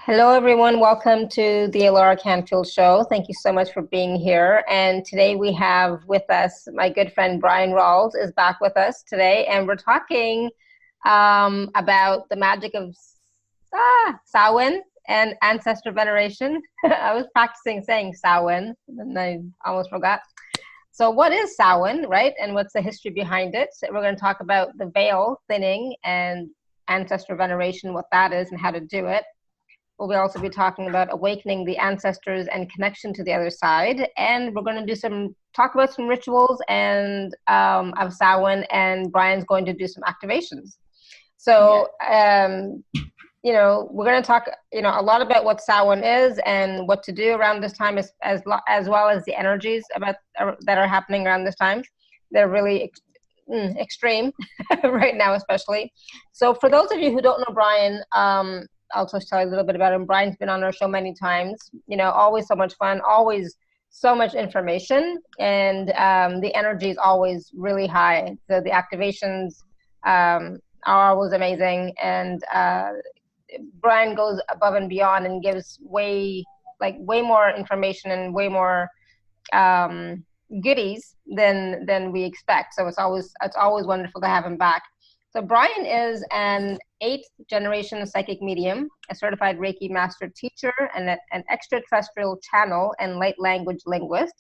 Hello, everyone. Welcome to the Alara Canfield Show. Thank you so much for being here. And today we have with us my good friend Bryan Rawls is back with us today, and we're talking about the magic of Samhain and Ancestor Veneration. I was practicing saying Samhain, and I almost forgot. So what is Samhain, right? And what's the history behind it? So we're going to talk about the veil thinning and Ancestor Veneration, what that is and how to do it. We'll also be talking about awakening the ancestors and connection to the other side. And we're going to talk about some rituals and of Samhain, and Bryan's going to do some activations. So, you know, we're going to talk, you know, a lot about what Samhain is and what to do around this time, as well as the energies that are happening around this time. They're really extreme right now, especially. So for those of you who don't know Bryan, I'll just tell you a little bit about him. Bryan's been on our show many times, you know, always so much fun, always so much information, and the energy is always really high. So the activations are always amazing, and Bryan goes above and beyond and gives way more information and way more goodies than we expect. So it's always wonderful to have him back. So Bryan is an 8th generation psychic medium, a certified Reiki master teacher, and an extraterrestrial channel and light language linguist,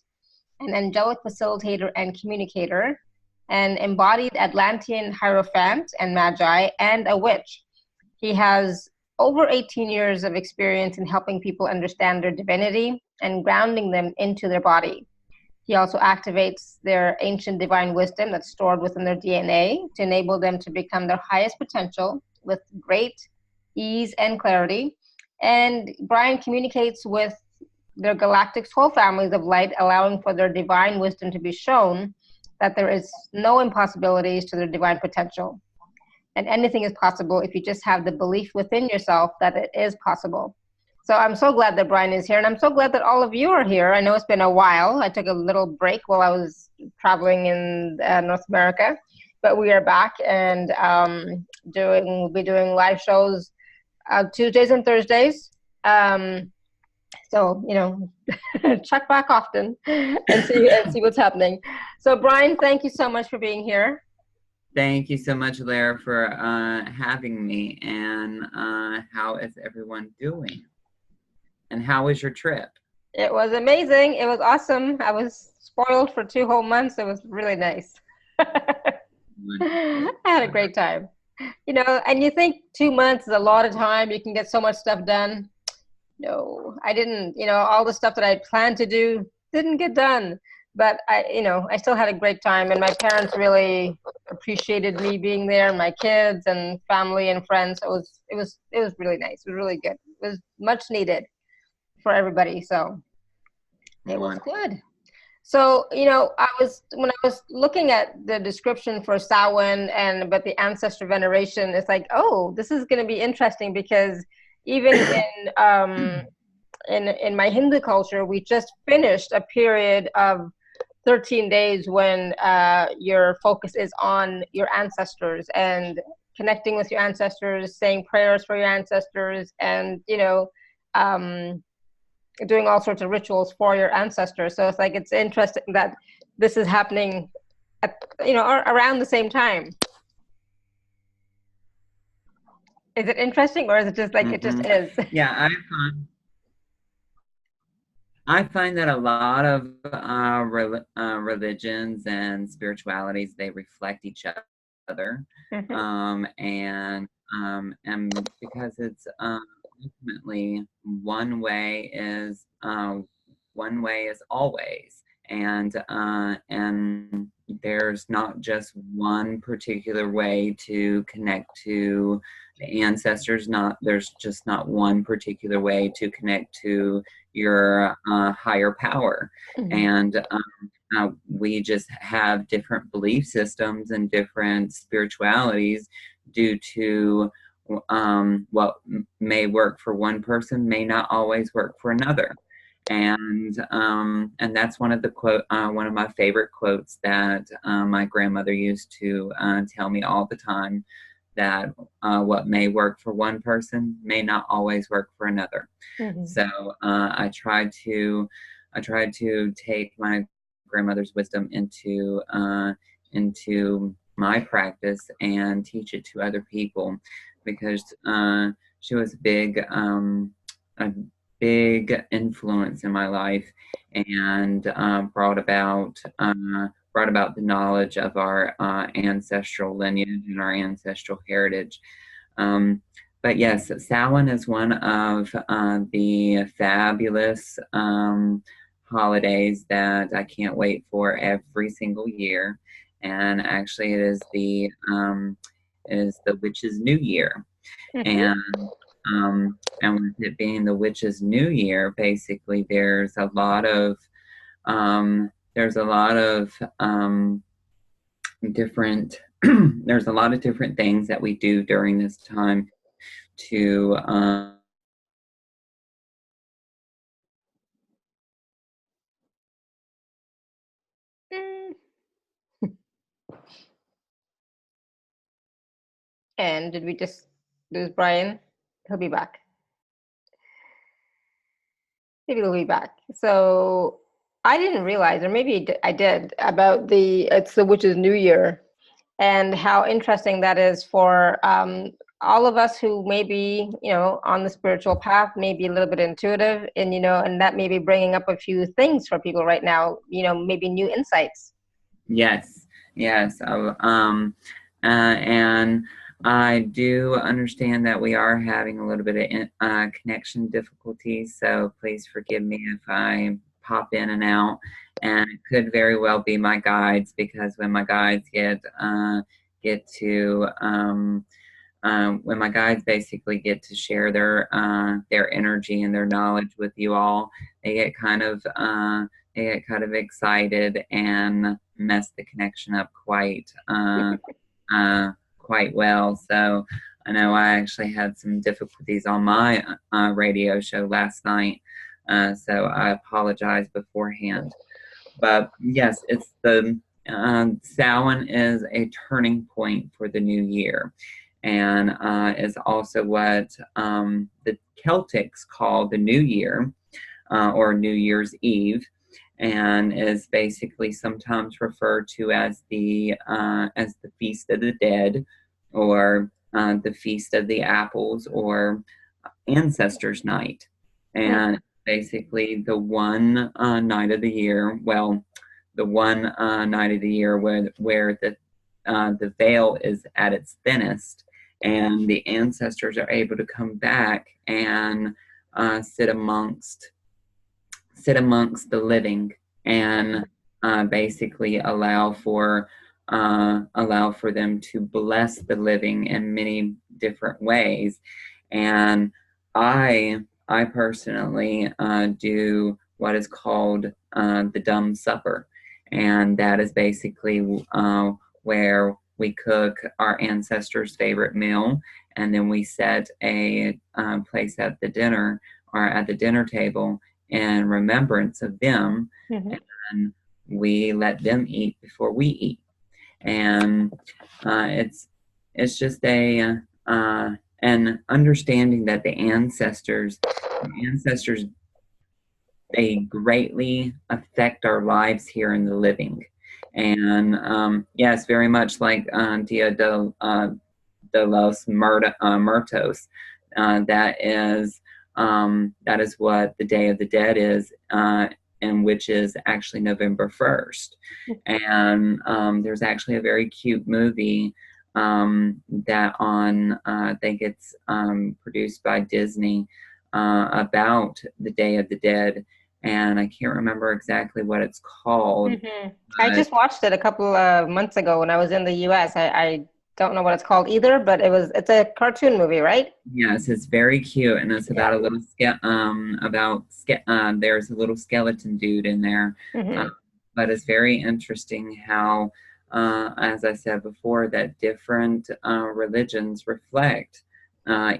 an angelic facilitator and communicator, an embodied Atlantean hierophant and magi, and a witch. He has over 18 years of experience in helping people understand their divinity and grounding them into their body. He also activates their ancient divine wisdom that's stored within their DNA to enable them to become their highest potential with great ease and clarity. And Bryan communicates with their galactic soul families of light, allowing for their divine wisdom to be shown that there is no impossibilities to their divine potential. And anything is possible if you just have the belief within yourself that it is possible. So I'm so glad that Bryan is here, and I'm so glad that all of you are here. I know it's been a while. I took a little break while I was traveling in North America, but we are back and we'll be doing live shows Tuesdays and Thursdays. So, you know, check back often and see what's happening. So Bryan, thank you so much for being here. Thank you so much, Alara, for having me. And how is everyone doing? And how was your trip? It was amazing. It was awesome. I was spoiled for 2 whole months. It was really nice. I had a great time. You know, and you think 2 months is a lot of time. You can get so much stuff done. No, I didn't. You know, all the stuff that I planned to do didn't get done. But I still had a great time, and my parents really appreciated me being there, and my kids and family and friends. It was really nice. It was really good. It was much needed for everybody, so it was good. So, you know, when I was looking at the description for Samhain and about the Ancestor Veneration, it's like, oh, this is going to be interesting, because even in my Hindu culture, we just finished a period of 13 days when your focus is on your ancestors and connecting with your ancestors, saying prayers for your ancestors, and, you know, doing all sorts of rituals for your ancestors. So it's like, it's interesting that this is happening at, you know, around the same time. Is it interesting, or is it just like it just is? Yeah, I find that a lot of religions and spiritualities, they reflect each other. And because it's ultimately one way is always, and there's not just one particular way to connect to the ancestors. There's just not one particular way to connect to your higher power. And we just have different belief systems and different spiritualities due to what may work for one person may not always work for another. And that's one of my favorite quotes that my grandmother used to tell me all the time, that what may work for one person may not always work for another. Mm-hmm. So I try to take my grandmother's wisdom into my practice and teach it to other people, because she was a big influence in my life, and brought about the knowledge of our ancestral lineage and our ancestral heritage. But yes, Samhain is one of the fabulous holidays that I can't wait for every single year. And actually, it is the Witch's New Year, Mm-hmm. and with it being the Witch's New Year, basically there's a lot of different there's a lot of different things that we do during this time to And did we just lose Bryan? He'll be back. Maybe he'll be back. So I didn't realize, or maybe I did, about it's the Witch's New Year, and how interesting that is for all of us who may be, on the spiritual path, maybe a little bit intuitive, and and that may be bringing up a few things for people right now, maybe new insights. Yes. And I do understand that we are having a little bit of connection difficulties, so please forgive me if I pop in and out. And it could very well be my guides, because when my guides when my guides basically get to share their energy and their knowledge with you all, they get kind of excited and mess the connection up quite well. So I know I actually had some difficulties on my radio show last night, so I apologize beforehand. But yes, it's the Samhain is a turning point for the new year, and is also what the Celtics call the New Year, or New Year's Eve, and is basically sometimes referred to as the Feast of the Dead, or the Feast of the Apples, or Ancestors Night. And basically the one night of the year, the one night of the year where the veil is at its thinnest, and the ancestors are able to come back and sit amongst the living, and basically allow for them to bless the living in many different ways. And I personally do what is called the Dumb Supper, and that is basically where we cook our ancestors' favorite meal, and then we set a place at the dinner table in remembrance of them, and we let them eat before we eat. And it's just an understanding that the ancestors they greatly affect our lives here in the living. And yes, very much like Dia de los Muertos, that is what the Day of the Dead is, and which is actually November 1st. And there's actually a very cute movie that I think it's produced by Disney, about the Day of the Dead, and I can't remember exactly what it's called. I just watched it a couple of months ago when I was in the US. I don't know what it's called either, but it's a cartoon movie, right? Yes, it's very cute, and it's about a little there's a little skeleton dude in there. But it's very interesting how, as I said before, that different religions reflect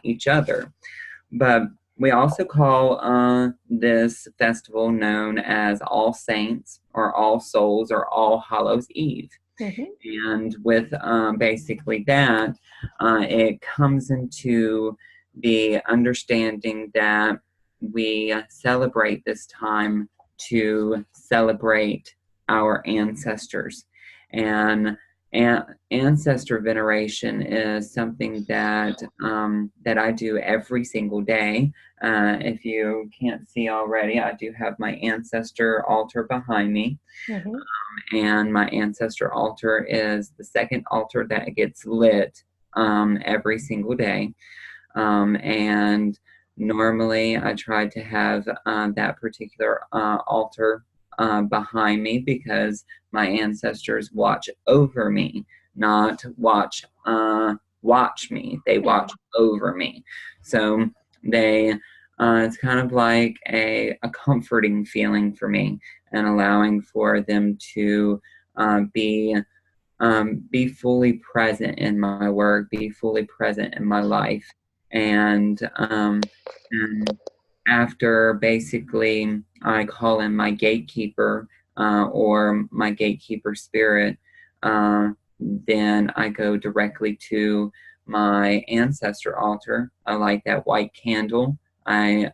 each other. But we also call this festival known as All Saints, or All Souls, or All Hallows Eve. And with basically that, it comes into the understanding that we celebrate this time to celebrate our ancestors. And ancestor veneration is something that that I do every single day. If you can't see already, I do have my ancestor altar behind me. And my ancestor altar is the second altar that gets lit every single day. And normally I try to have that particular altar behind me because my ancestors watch over me, not watch me. They watch over me. So they it's kind of like a comforting feeling for me, and allowing for them to be fully present in my work, be fully present in my life. And after basically I call in my gatekeeper or my gatekeeper spirit, then I go directly to my ancestor altar. I light that white candle. I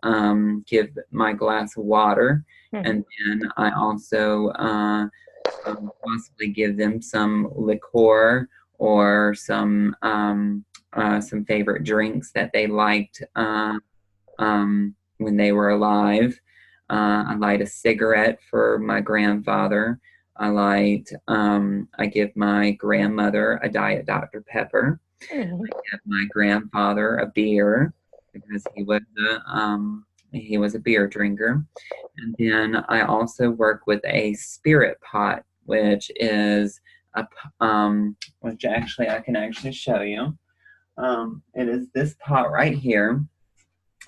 give my glass of water, and then I also possibly give them some liqueur or some favorite drinks that they liked when they were alive. I light a cigarette for my grandfather. I give my grandmother a Diet Dr. Pepper. I give my grandfather a beer because he was a beer drinker. And then I also work with a spirit pot, which is which actually I can actually show you. It is this pot right here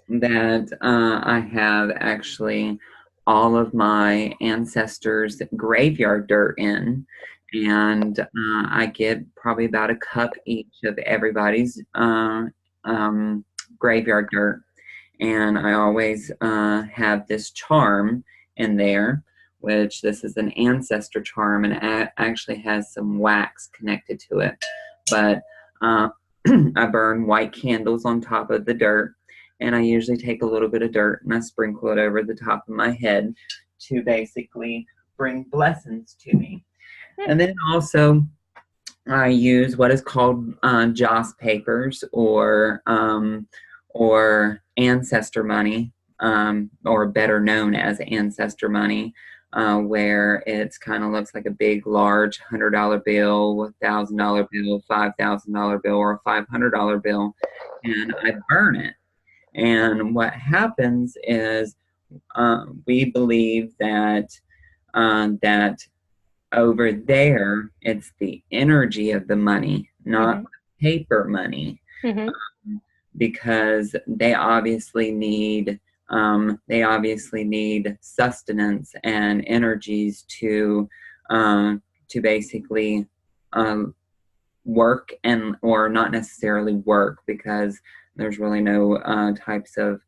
that I have actually all of my ancestors' graveyard dirt in. And I get probably about a cup each of everybody's graveyard dirt. And I always have this charm in there, which this is an ancestor charm, and it actually has some wax connected to it. But I burn white candles on top of the dirt, and I usually take a little bit of dirt and I sprinkle it over the top of my head to basically bring blessings to me. And then also I use what is called joss papers or ancestor money, or better known as ancestor money, where it's kind of looks like a big, large $100 bill, $1,000 bill, $5,000 bill, or a $500 bill, and I burn it. And what happens is we believe that that over there, it's the energy of the money, not paper money, because they obviously need sustenance and energies to basically work, and or not necessarily work, because there's really no types of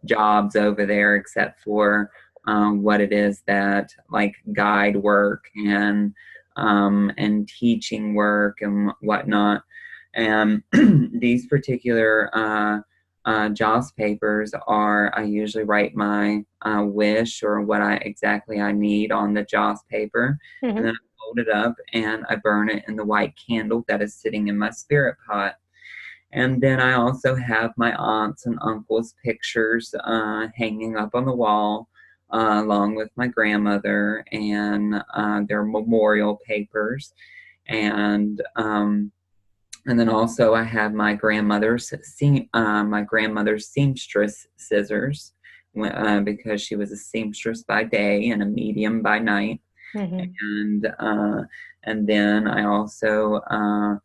jobs over there except for what it is that, like, guide work and teaching work and whatnot. And these particular joss papers I usually write my wish or what exactly I need on the joss paper, and then I fold it up and I burn it in the white candle that is sitting in my spirit pot. And then I also have my aunts and uncles' pictures hanging up on the wall, along with my grandmother and their memorial papers. And then also I have my grandmother's seamstress scissors, because she was a seamstress by day and a medium by night. And then I also have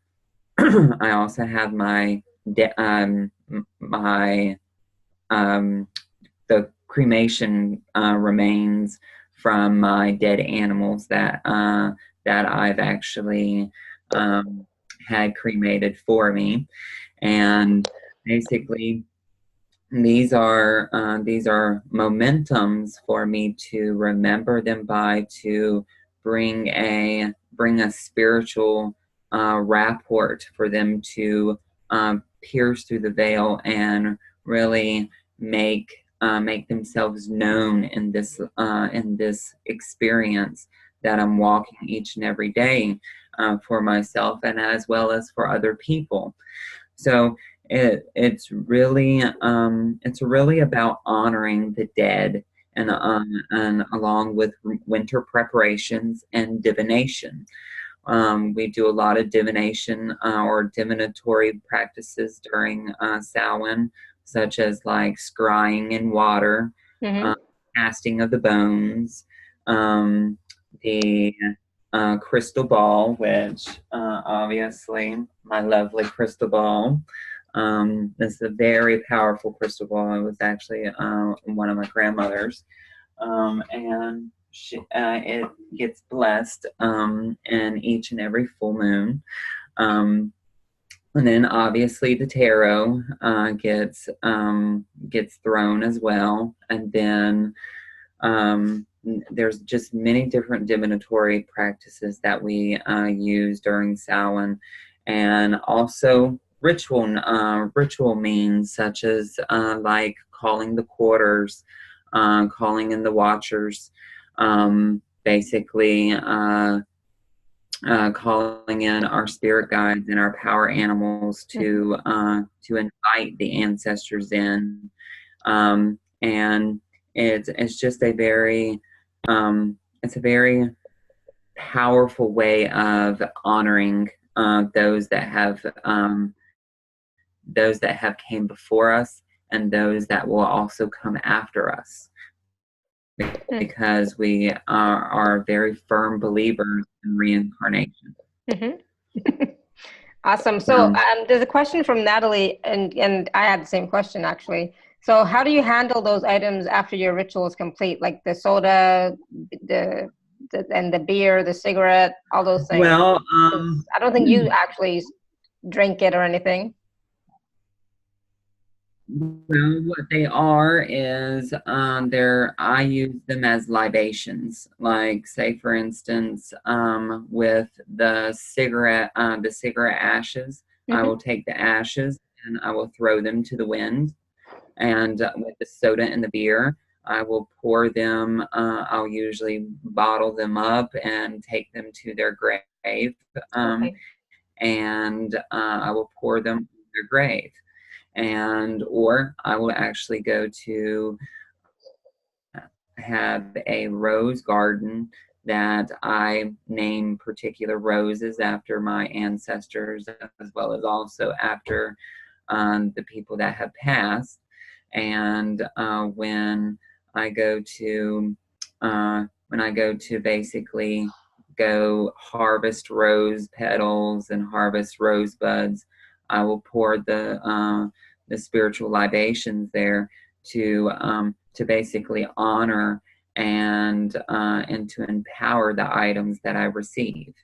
the cremation remains from my dead animals that I've actually had cremated for me. And basically these are momentums for me to remember them by, to bring bring a spiritual rapport for them to pierce through the veil and really make themselves known in this experience that I'm walking each and every day for myself and as well as for other people. So it's really about honoring the dead and along with winter preparations and divination. We do a lot of divination or divinatory practices during Samhain, such as like scrying in water, casting of the bones, the crystal ball, which obviously my lovely crystal ball. This is a very powerful crystal ball. It was actually one of my grandmother's, and it gets blessed in each and every full moon. And then obviously the tarot gets thrown as well, and then there's just many different divinatory practices that we use during Samhain, and also ritual means such as like calling the quarters, calling in the watchers, basically calling in our spirit guides and our power animals to invite the ancestors in, and it's just a very powerful way of honoring those that have came before us and those that will also come after us, because we are very firm believers in reincarnation. Awesome. So there's a question from Natalie, and I had the same question actually. So how do you handle those items after your ritual is complete, like the soda, and the beer, the cigarette, all those things? Well, I don't think you actually drink it or anything. Well, what they are is I use them as libations. Like, say for instance, with the cigarette ashes, I will take the ashes and I will throw them to the wind. And with the soda and the beer, I will pour them. I'll usually bottle them up and take them to their grave, and I will pour them in their grave. Or I will actually go to have a rose garden that I name particular roses after my ancestors, as well as also after the people that have passed. And when I go to basically go harvest rose petals and harvest rose buds, I will pour the spiritual libations there to basically honor and to empower the items that I receive.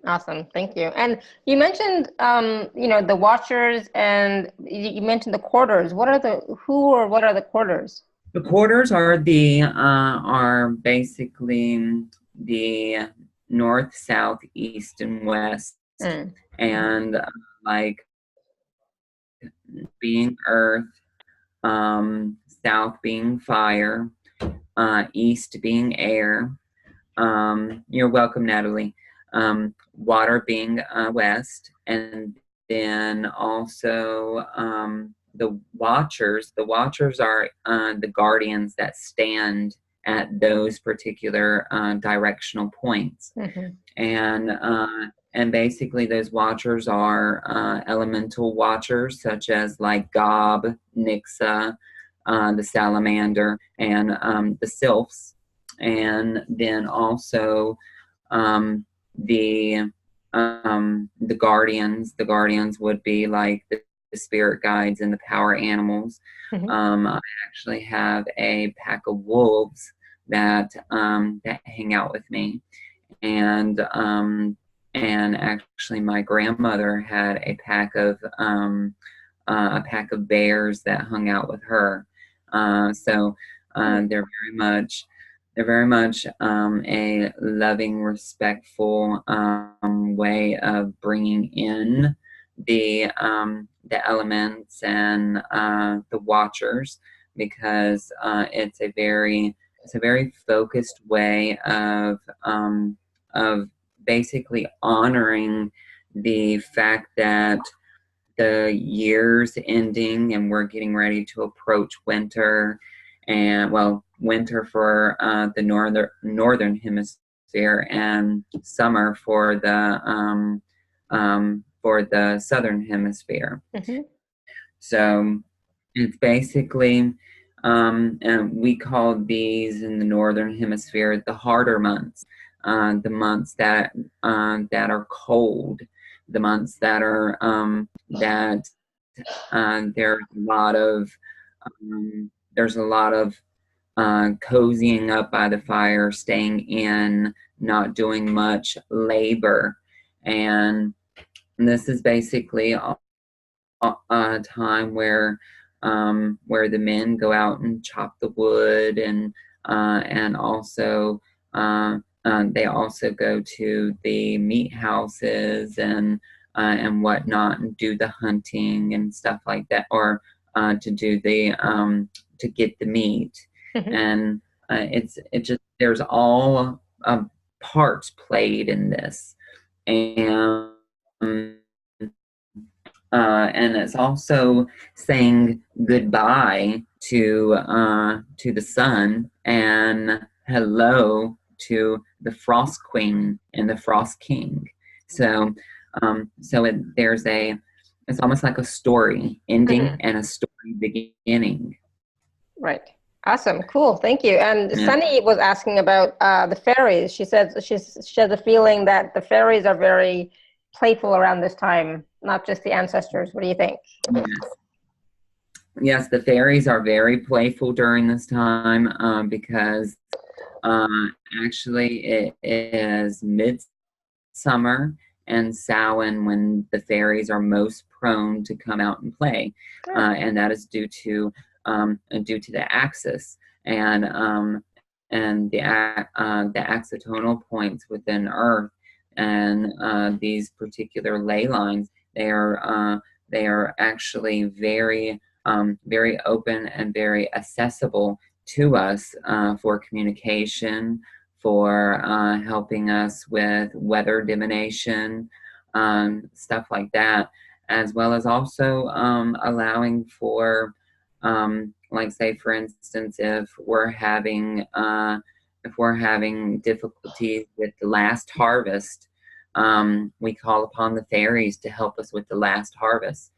Awesome, thank you. And you mentioned the watchers, and you mentioned the quarters. What are the quarters? The quarters are basically the north, south, east, and west, and like being earth, south being fire, east being air. You're welcome, Natalie. Water being west, and then also the watchers. The watchers are the guardians that stand at those particular directional points, and basically those watchers are elemental watchers such as like Gob, Nixa, the salamander, and the sylphs, and then also the guardians. The guardians would be like the spirit guides and the power animals. I actually have a pack of wolves that hang out with me, and actually my grandmother had a pack of bears that hung out with her. So they're they're very much a loving, respectful way of bringing in the elements and the watchers, because it's a very focused way of basically honoring the fact that the year's ending and we're getting ready to approach winter, and well, winter for the northern hemisphere and summer for the southern hemisphere. Mm-hmm. So it's basically, and we call these in the northern hemisphere the harder months, the months that are cold, the months that are that there's a lot of cozying up by the fire, staying in, not doing much labor, and this is basically a time where the men go out and chop the wood, and also they also go to the meat houses and whatnot, and do the hunting and stuff like that, or to do the to get the meat. Mm-hmm. And it just, there's all parts played in this, and it's also saying goodbye to the sun and hello to the Frost Queen and the Frost King. So it's almost like a story ending, mm-hmm. and a story beginning. Right. Awesome. Cool. Thank you. And yeah. Sunny was asking about the fairies. She says she has a feeling that the fairies are very playful around this time, not just the ancestors. What do you think? Yes, the fairies are very playful during this time because actually it is midsummer and Samhain when the fairies are most prone to come out and play, and that is due to the axis and the axonal points within Earth, and these particular ley lines. They are actually very open and very accessible to us for communication, for helping us with weather divination, stuff like that, as well as also allowing for, like, say, for instance, if we're having difficulties with the last harvest, we call upon the fairies to help us with the last harvest,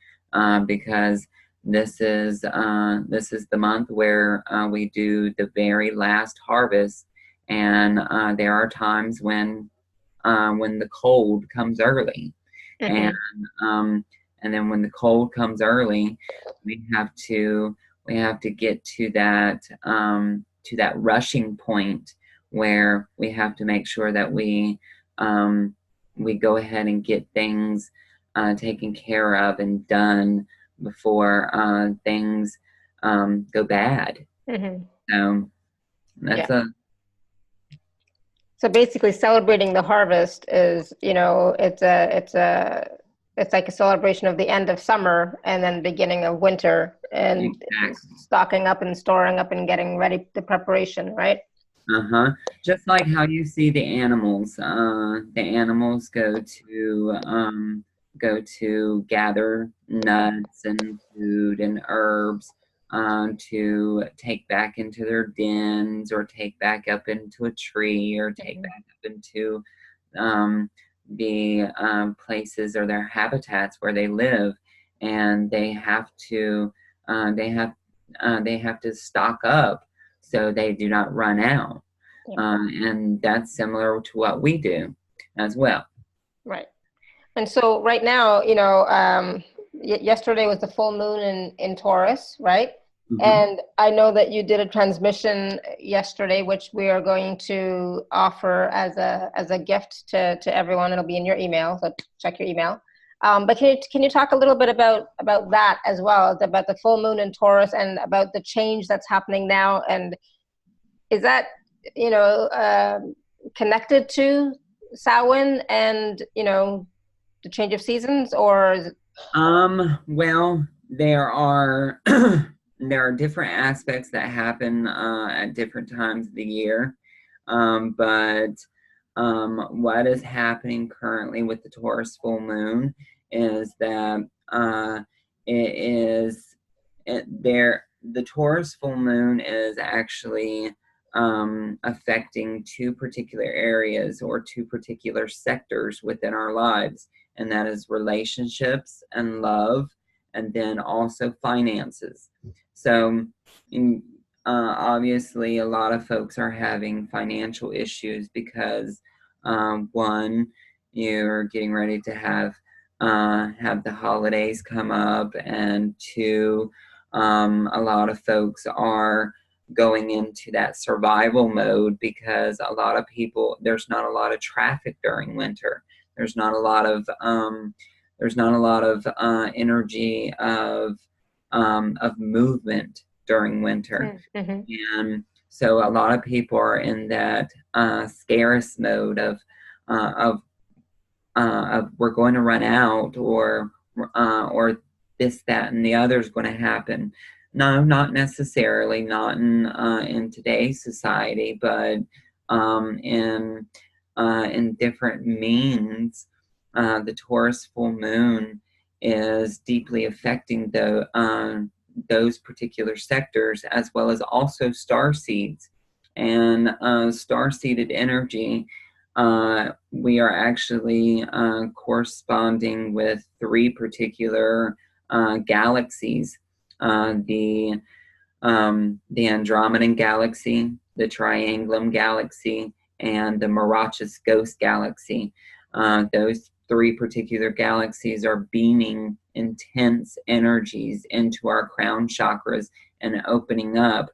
because this is the month where we do the very last harvest, and there are times when the cold comes early, mm-hmm. and then when the cold comes early, we have to get to that rushing point where we have to make sure that we go ahead and get things taken care of and done before things go bad. Mm-hmm. So that's So basically, celebrating the harvest is, it's like a celebration of the end of summer and then beginning of winter, and exactly. Stocking up and storing up and getting ready, the preparation, right? Just like how you see the animals. The animals go to gather nuts and food and herbs to take back into their dens, or take back up into a tree, or take mm-hmm. back up into the places or their habitats where they live, and they have to stock up so they do not run out. Yeah. And that's similar to what we do as well. Right. And so right now, yesterday was the full moon in Taurus, right? Mm-hmm. And I know that you did a transmission yesterday, which we are going to offer as a gift to everyone. It'll be in your email, so check your email. But can you talk a little bit about that as well, about the full moon in Taurus and about the change that's happening now? And is that you know, connected to Samhain and, you know, the change of seasons, or is it... Well, there are there are different aspects that happen at different times of the year. But what is happening currently with the Taurus full moon is that the Taurus full moon is actually affecting two particular areas or two particular sectors within our lives, and that is relationships and love, and then also finances. So obviously a lot of folks are having financial issues because one, you're getting ready to have the holidays come up, and two, a lot of folks are going into that survival mode because a lot of people, there's not a lot of traffic during winter. There's not a lot of energy of movement during winter. Mm-hmm. And so a lot of people are in that scarce mode of we're going to run out, or this, that, and the other is going to happen. No, not necessarily, not in today's society, but in different means. The Taurus full moon is deeply affecting those particular sectors, as well as also star seeds. And star seeded energy, we are actually corresponding with three particular galaxies. The Andromedan galaxy, the Triangulum galaxy, and the Marachas Ghost galaxy. Those three particular galaxies are beaming intense energies into our crown chakras and opening up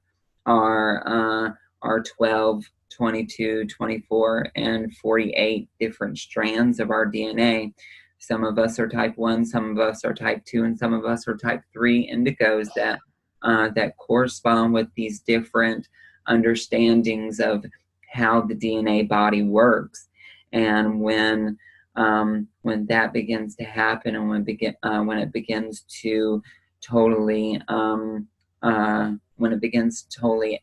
our 12, 22, 24, and 48 different strands of our DNA. Some of us are type 1, some of us are type 2, and some of us are type 3 indigos that correspond with these different understandings of how the DNA body works. And when that begins to happen, and when it begins to totally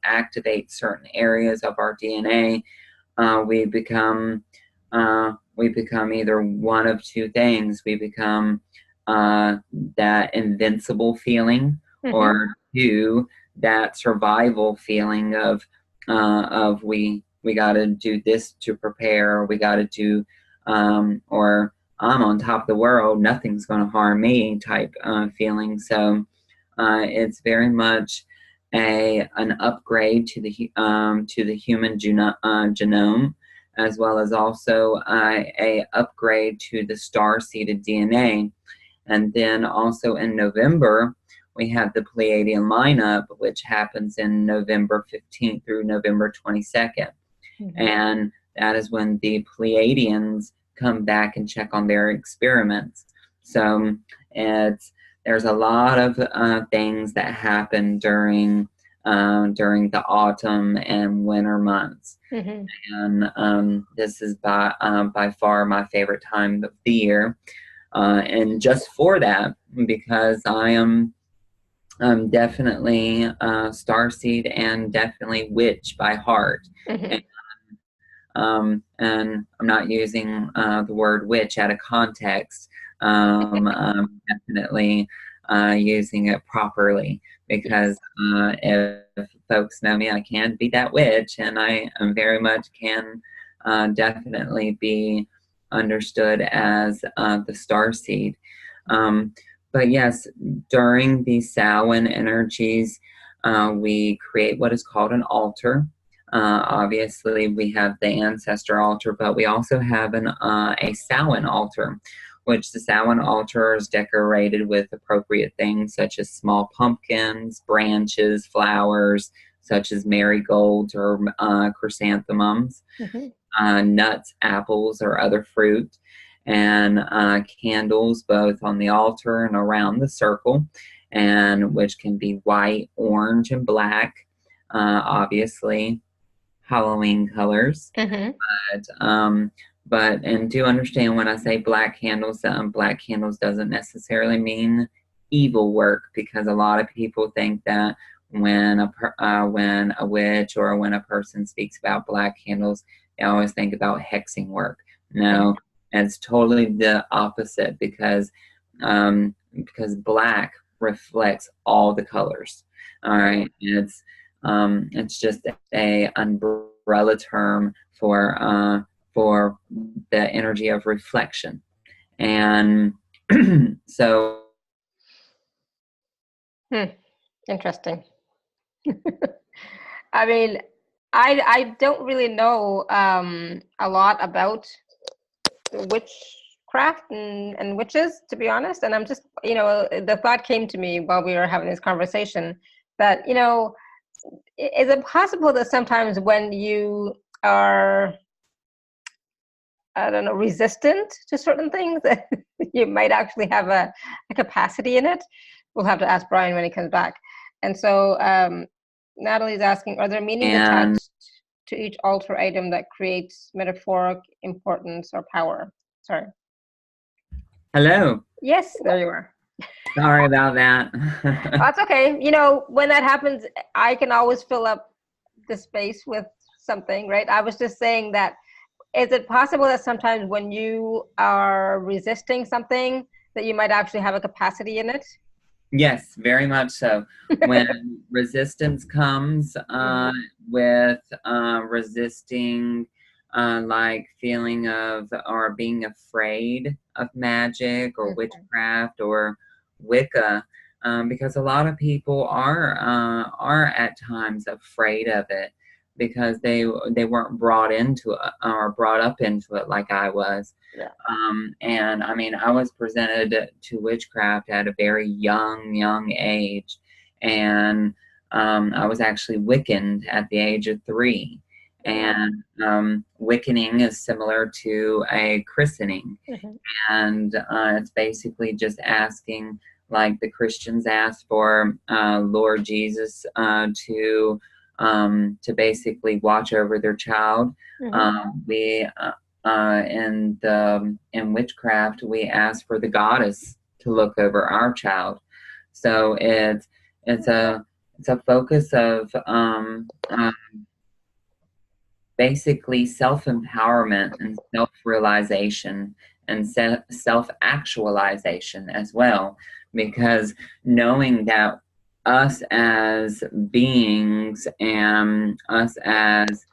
activate certain areas of our DNA, we become either one of two things. We become that invincible feeling, Mm-hmm. or two, that survival feeling of we got to do this to prepare, or we got to do or I'm on top of the world, nothing's going to harm me type feeling. So it's very much an upgrade to the human genome, as well as also a upgrade to the star-seeded DNA. And then also in November, we have the Pleiadian lineup, which happens in November 15th through November 22nd. Mm-hmm. And that is when the Pleiadians come back and check on their experiments. So there's a lot of things that happen during the autumn and winter months. Mm-hmm. And this is by far my favorite time of the year. And just for that, because I'm definitely starseed and definitely witch by heart. Mm-hmm. And I'm not using the word witch out of context. I'm definitely using it properly, because if folks know me, I can be that witch, and I very much can definitely be understood as the starseed. But yes, during the Samhain energies, we create what is called an altar. Obviously, we have the Ancestor Altar, but we also have a Samhain altar, which the Samhain altar is decorated with appropriate things such as small pumpkins, branches, flowers, such as marigolds or chrysanthemums, mm-hmm. Nuts, apples, or other fruit, and candles both on the altar and around the circle, and which can be white, orange, and black, obviously. Halloween colors. Mm-hmm. And do understand when I say black candles doesn't necessarily mean evil work, because a lot of people think that when a witch or when a person speaks about black candles, they always think about hexing work. No, it's totally the opposite, because black reflects all the colors. All right, it's just a umbrella term for the energy of reflection. And so Interesting. I mean, I don't really know a lot about witchcraft and witches, to be honest. And I'm just, the thought came to me while we were having this conversation that, is it possible that sometimes when you are, I don't know, resistant to certain things, that you might actually have a capacity in it? We'll have to ask Bryan when he comes back. And so Natalie's asking, are there meanings attached to each altar item that creates metaphoric importance or power? Sorry. Hello. Yes, there you are. Sorry about that. That's okay. When that happens, I can always fill up the space with something, right? I was just saying that, is it possible that sometimes when you are resisting something, that you might actually have a capacity in it? Yes, very much so. When resistance comes with resisting, like feeling of or being afraid of magic or witchcraft or Wicca, because a lot of people are at times afraid of it, because they weren't brought into it or brought up into it like I was. Yeah. And I mean, I was presented to witchcraft at a very young age, and I was actually Wiccan at the age of 3. And Wiccaning is similar to a christening, and it's basically just asking, like the Christians ask for Lord Jesus to basically watch over their child. In witchcraft, we ask for the goddess to look over our child. So it's a focus of basically self-empowerment and self-realization and self-actualization as well, because knowing that us as beings and us as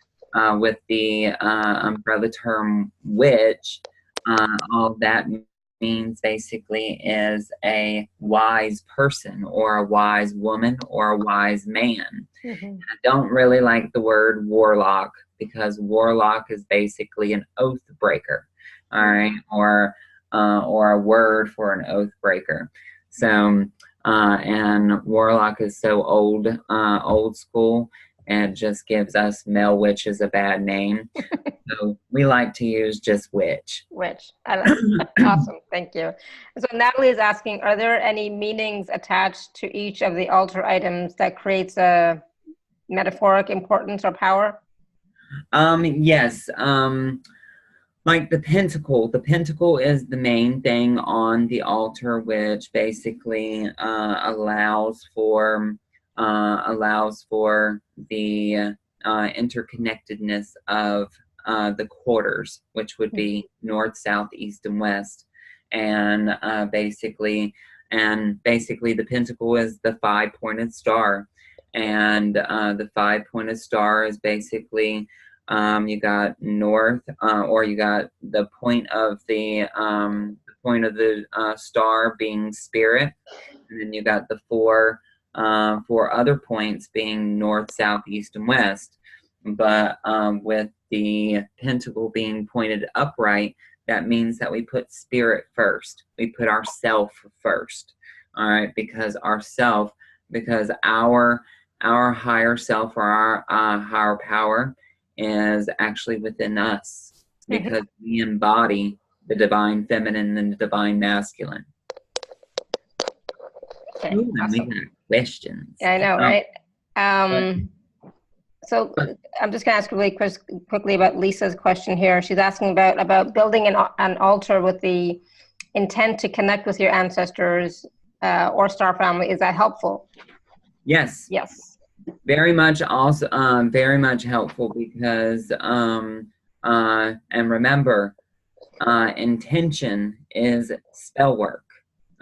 with the umbrella term witch, all that means basically is a wise person or a wise woman or a wise man. I don't really like the word warlock, because warlock is basically an oath breaker, all right, or a word for an oath breaker. So and warlock is so old school, and just gives us male witches a bad name. So we like to use just witch. Witch. I like it. Awesome. Thank you. So Natalie is asking, are there any meanings attached to each of the altar items that creates a metaphoric importance or power? Yes. Like the pentacle. The pentacle is the main thing on the altar, which basically allows for the interconnectedness of the quarters, which would be north, south, east, and west. And basically the pentacle is the 5-pointed star. And the 5-pointed star is basically you got north, or you got the point of the star being spirit, and then you got the four other points being north, south, east, and west. But with the pentacle being pointed upright, that means that we put spirit first. We put ourself first. All right, because our higher self, or our higher power, is actually within us, because we embody the divine feminine and the divine masculine. Okay, Ooh, awesome. we got questions. Yeah, I know, right? So I'm just going to ask really quickly about Lisa's question here. She's asking about building an altar with the intent to connect with your ancestors or star family. Is that helpful? Yes. Yes. Very much also, very much helpful because, and remember, intention is spell work,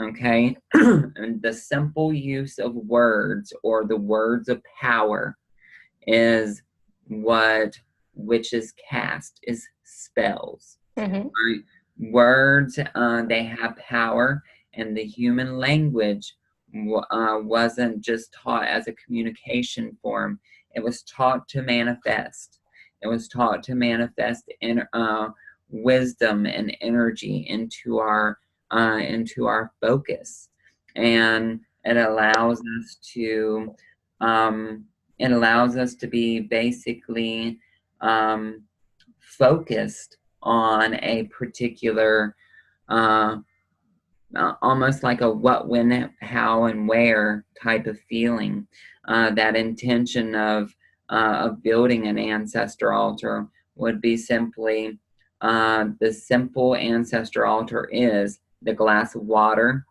okay? And the simple use of words or the words of power is what witches cast, is spells. Mm-hmm. Right? Words, they have power, and the human language wasn't just taught as a communication form. It was taught to manifest. It was taught to manifest in wisdom and energy into our focus, and it allows us to be basically focused on a particular almost like a what, when, how, and where type of feeling. That intention of building an ancestor altar would be simply the simple ancestor altar is the glass of water,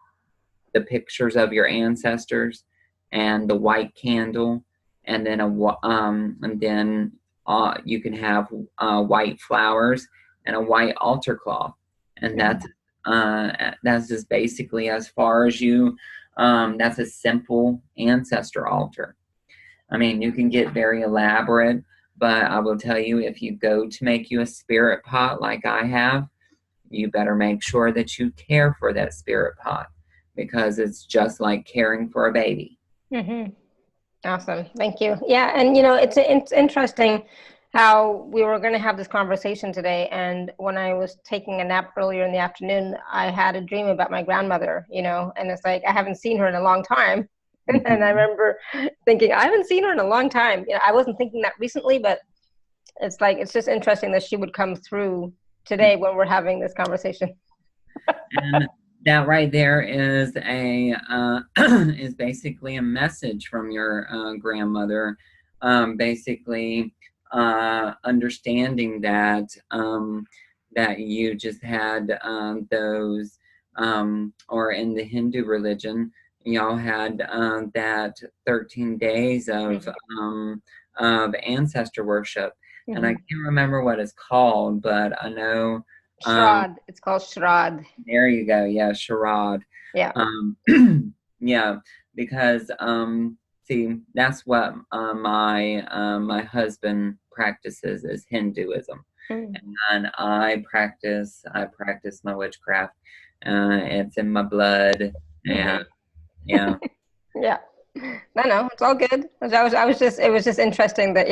the pictures of your ancestors, and the white candle, and then you can have white flowers and a white altar cloth, and that's just basically as far as you. That's a simple ancestor altar. I mean, you can get very elaborate, but I will tell you, if you go to make you a spirit pot like I have, you better make sure that you care for that spirit pot, because it's just like caring for a baby. Mm-hmm. Awesome. Thank you. Yeah. And, it's interesting how we were going to have this conversation today. And when I was taking a nap earlier in the afternoon, I had a dream about my grandmother, and it's like, I haven't seen her in a long time. And I remember thinking, I haven't seen her in a long time. I wasn't thinking that recently, but it's like, it's just interesting that she would come through today when we're having this conversation. And that right there is is basically a message from your grandmother, basically understanding that that you just had those, or in the Hindu religion, y'all had that 13 days of ancestor worship. And I can't remember what it's called, but I know Shrad. It's called Shrad. There you go. Yeah, charade. Yeah. Yeah, because see, that's what my husband practices, is Hinduism, and I practice my witchcraft. It's in my blood, and yeah. Yeah. No, it's all good. It was just interesting that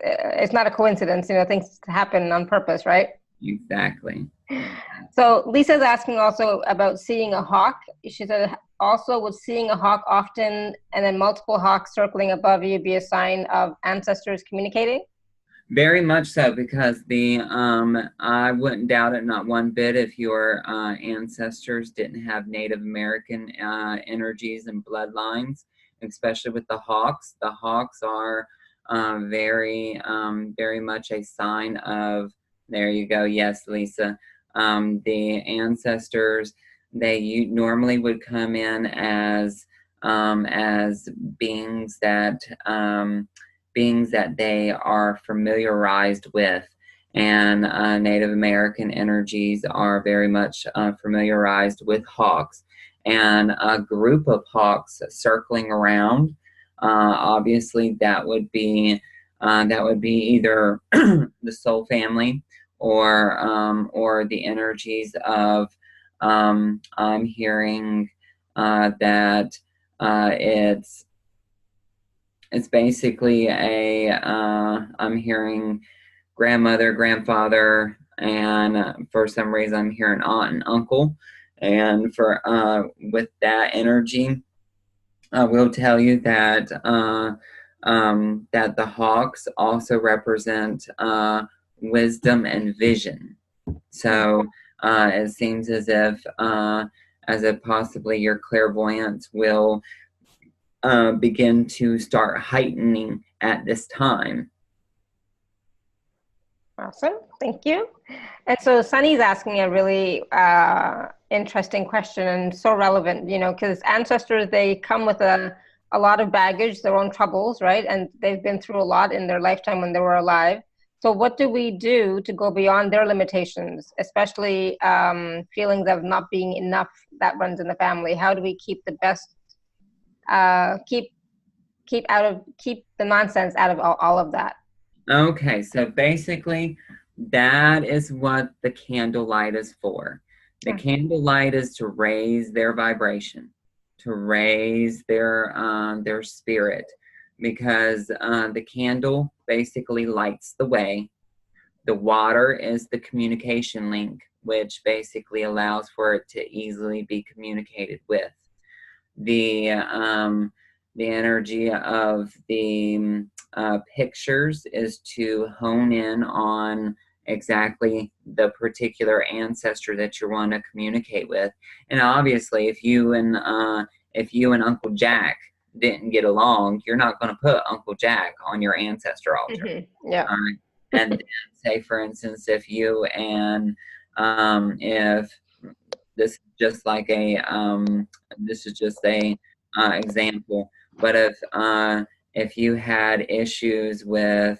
it's not a coincidence. Things happen on purpose, right? Exactly. So Lisa's asking also about seeing a hawk. She said, also, would seeing a hawk often and then multiple hawks circling above you be a sign of ancestors communicating? Very much so, because I wouldn't doubt it, not one bit, if your ancestors didn't have Native American energies and bloodlines, especially with the hawks. The hawks are very much a sign of, there you go, yes, Lisa, the ancestors, they normally would come in as beings that they are familiarized with, and Native American energies are very much familiarized with hawks, and a group of hawks circling around. Obviously, that would be either the soul family, or the energies of. I'm hearing that it's basically I'm hearing grandmother, grandfather, and for some reason I'm hearing aunt and uncle. And with that energy, I will tell you that that the hawks also represent wisdom and vision. So it seems as if possibly your clairvoyance will begin to start heightening at this time. Awesome, thank you. And so Sunny's asking a really interesting question, and so relevant, you know, because ancestors, they come with a lot of baggage, their own troubles, right? And they've been through a lot in their lifetime when they were alive. So what do we do to go beyond their limitations, especially feelings of not being enough that runs in the family? How do we keep the best, keep the nonsense out of all of that? Okay, so basically, that is what the candlelight is for. The candlelight is to raise their vibration, to raise their spirit, because the candle basically lights the way. The water is the communication link, which basically allows for it to easily be communicated with. The energy of the pictures is to hone in on exactly the particular ancestor that you want to communicate with. And obviously, if you and Uncle Jack didn't get along, you're not going to put Uncle Jack on your ancestor altar. Mm-hmm. Yeah. And then, say, for instance, if you and if this is just like a example, but if you had issues with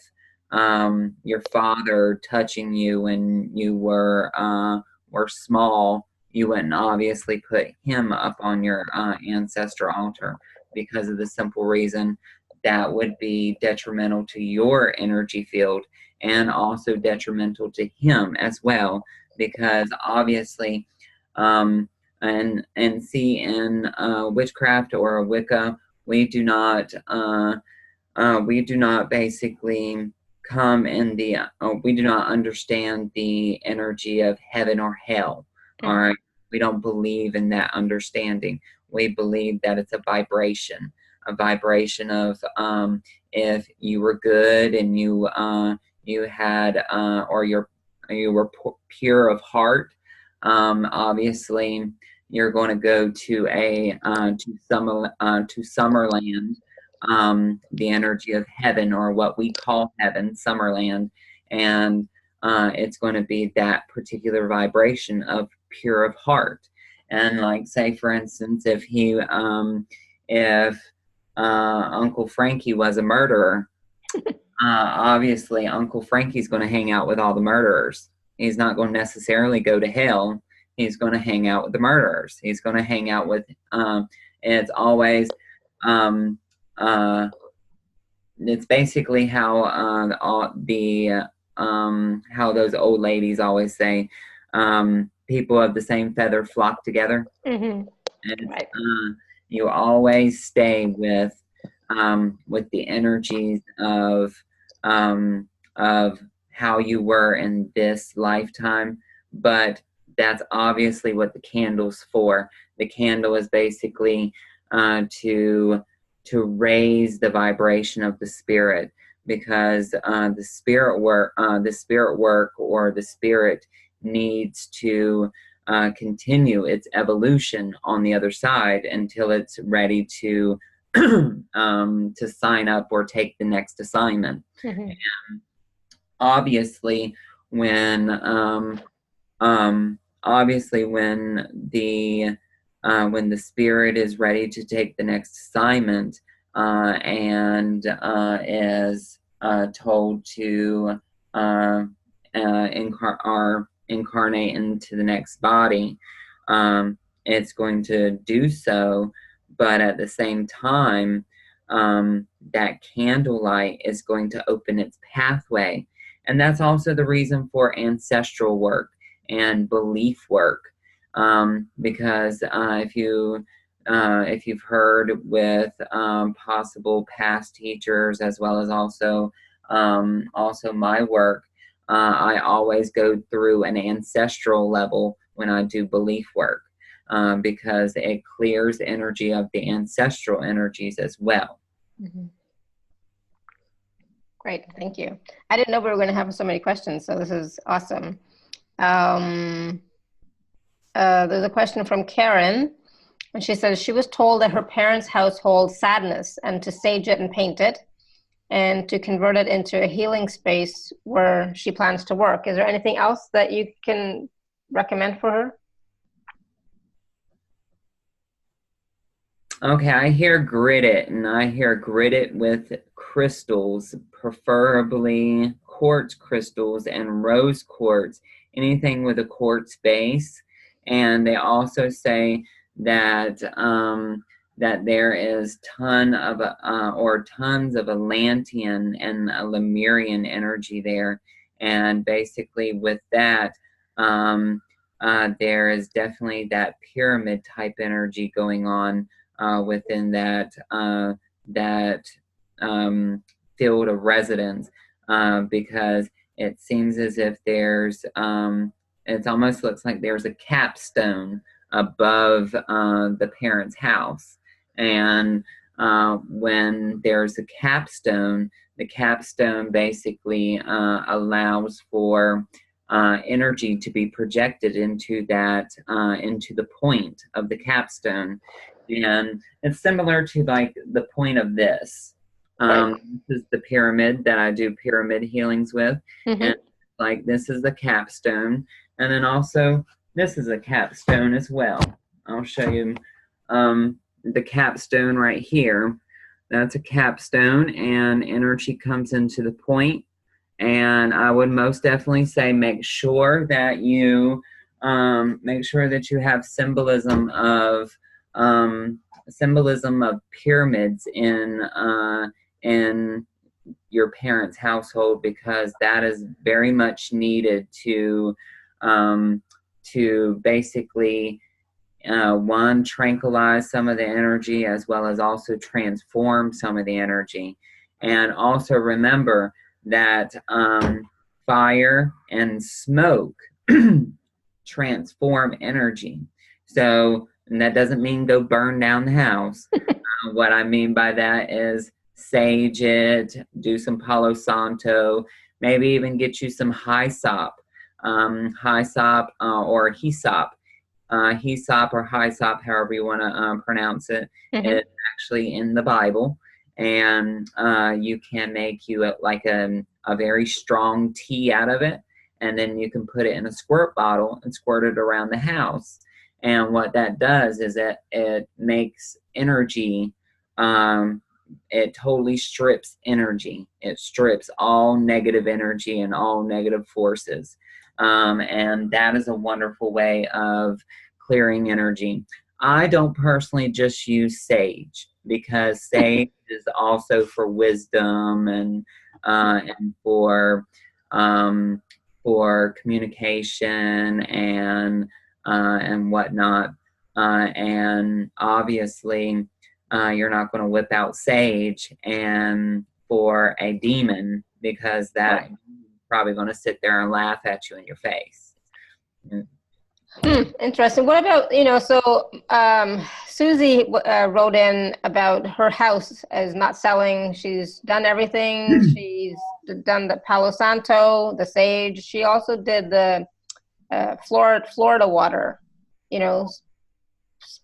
your father touching you when you were small, you wouldn't obviously put him up on your ancestor altar, because of the simple reason that would be detrimental to your energy field, and also detrimental to him as well, because obviously and see, in witchcraft or Wicca, we do not basically come in the we do not understand the energy of heaven or hell. All right, we don't believe in that understanding. We believe that it's a vibration of if you were good and you had or you were pure of heart, obviously you're going to go to Summerland, the energy of heaven, or what we call heaven, Summerland, and it's going to be that particular vibration of pure of heart. And like, say for instance, if Uncle Frankie was a murderer, obviously Uncle Frankie's going to hang out with all the murderers. He's not going to necessarily go to hell. He's going to hang out with the murderers. He's going to hang out with, it's always, it's basically how how those old ladies always say, people of the same feather flock together. Mm-hmm. Right. You always stay with the energies of how you were in this lifetime, but that's obviously what the candle's for. The candle is basically to raise the vibration of the spirit, because the spirit work or the spirit needs to continue its evolution on the other side until it's ready to sign up or take the next assignment. Mm-hmm. And obviously, when the spirit is ready to take the next assignment and is told to incarnate into the next body, it's going to do so. But at the same time, that candlelight is going to open its pathway. And that's also the reason for ancestral work and belief work. Because if you've heard with possible past teachers, as well as also my work, I always go through an ancestral level when I do belief work, because it clears the energy of the ancestral energies as well. Mm-hmm. Great, thank you. I didn't know we were going to have so many questions, so this is awesome. There's a question from Karen. And she says she was told that her parents' house holds sadness and to sage it and paint it and to convert it into a healing space where she plans to work. Is there anything else that you can recommend for her? Okay, I hear grit it, and I hear grit it with crystals, preferably quartz crystals and rose quartz, anything with a quartz base. And they also say that that there is tons of Atlantean and a Lemurian energy there, and basically with that, there is definitely that pyramid type energy going on within that field of residence, because it seems as if there's it almost looks like there's a capstone above the parents' house, and when there's a capstone, the capstone basically allows for energy to be projected into that into the point of the capstone. And it's similar to like the point of this. Right. This is the pyramid that I do pyramid healings with. Mm-hmm. And like this is the capstone. And then also this is a capstone as well. I'll show you the capstone right here. That's a capstone, and energy comes into the point. And I would most definitely say make sure that you have symbolism of pyramids in your parents' household, because that is very much needed to basically one, tranquilize some of the energy, as well as also transform some of the energy. And also remember that fire and smoke transform energy. So, and that doesn't mean go burn down the house. What I mean by that is sage it, do some Palo Santo, maybe even get you some hyssop or hyssop. Hyssop or hyssop, however you want to pronounce it, is actually in the Bible. And you can make you like a very strong tea out of it, and then you can put it in a squirt bottle and squirt it around the house. And what that does is it makes energy, it totally strips energy. It strips all negative energy and all negative forces. And that is a wonderful way of clearing energy. I don't personally just use sage, because sage is also for wisdom and for communication and whatnot. And obviously, you're not going to whip out sage and for a demon, because that Right. probably going to sit there and laugh at you in your face. Interesting. What about, so Suzy wrote in about her house as not selling. She's done everything. She's done the Palo Santo, the sage. She also did the Florida water,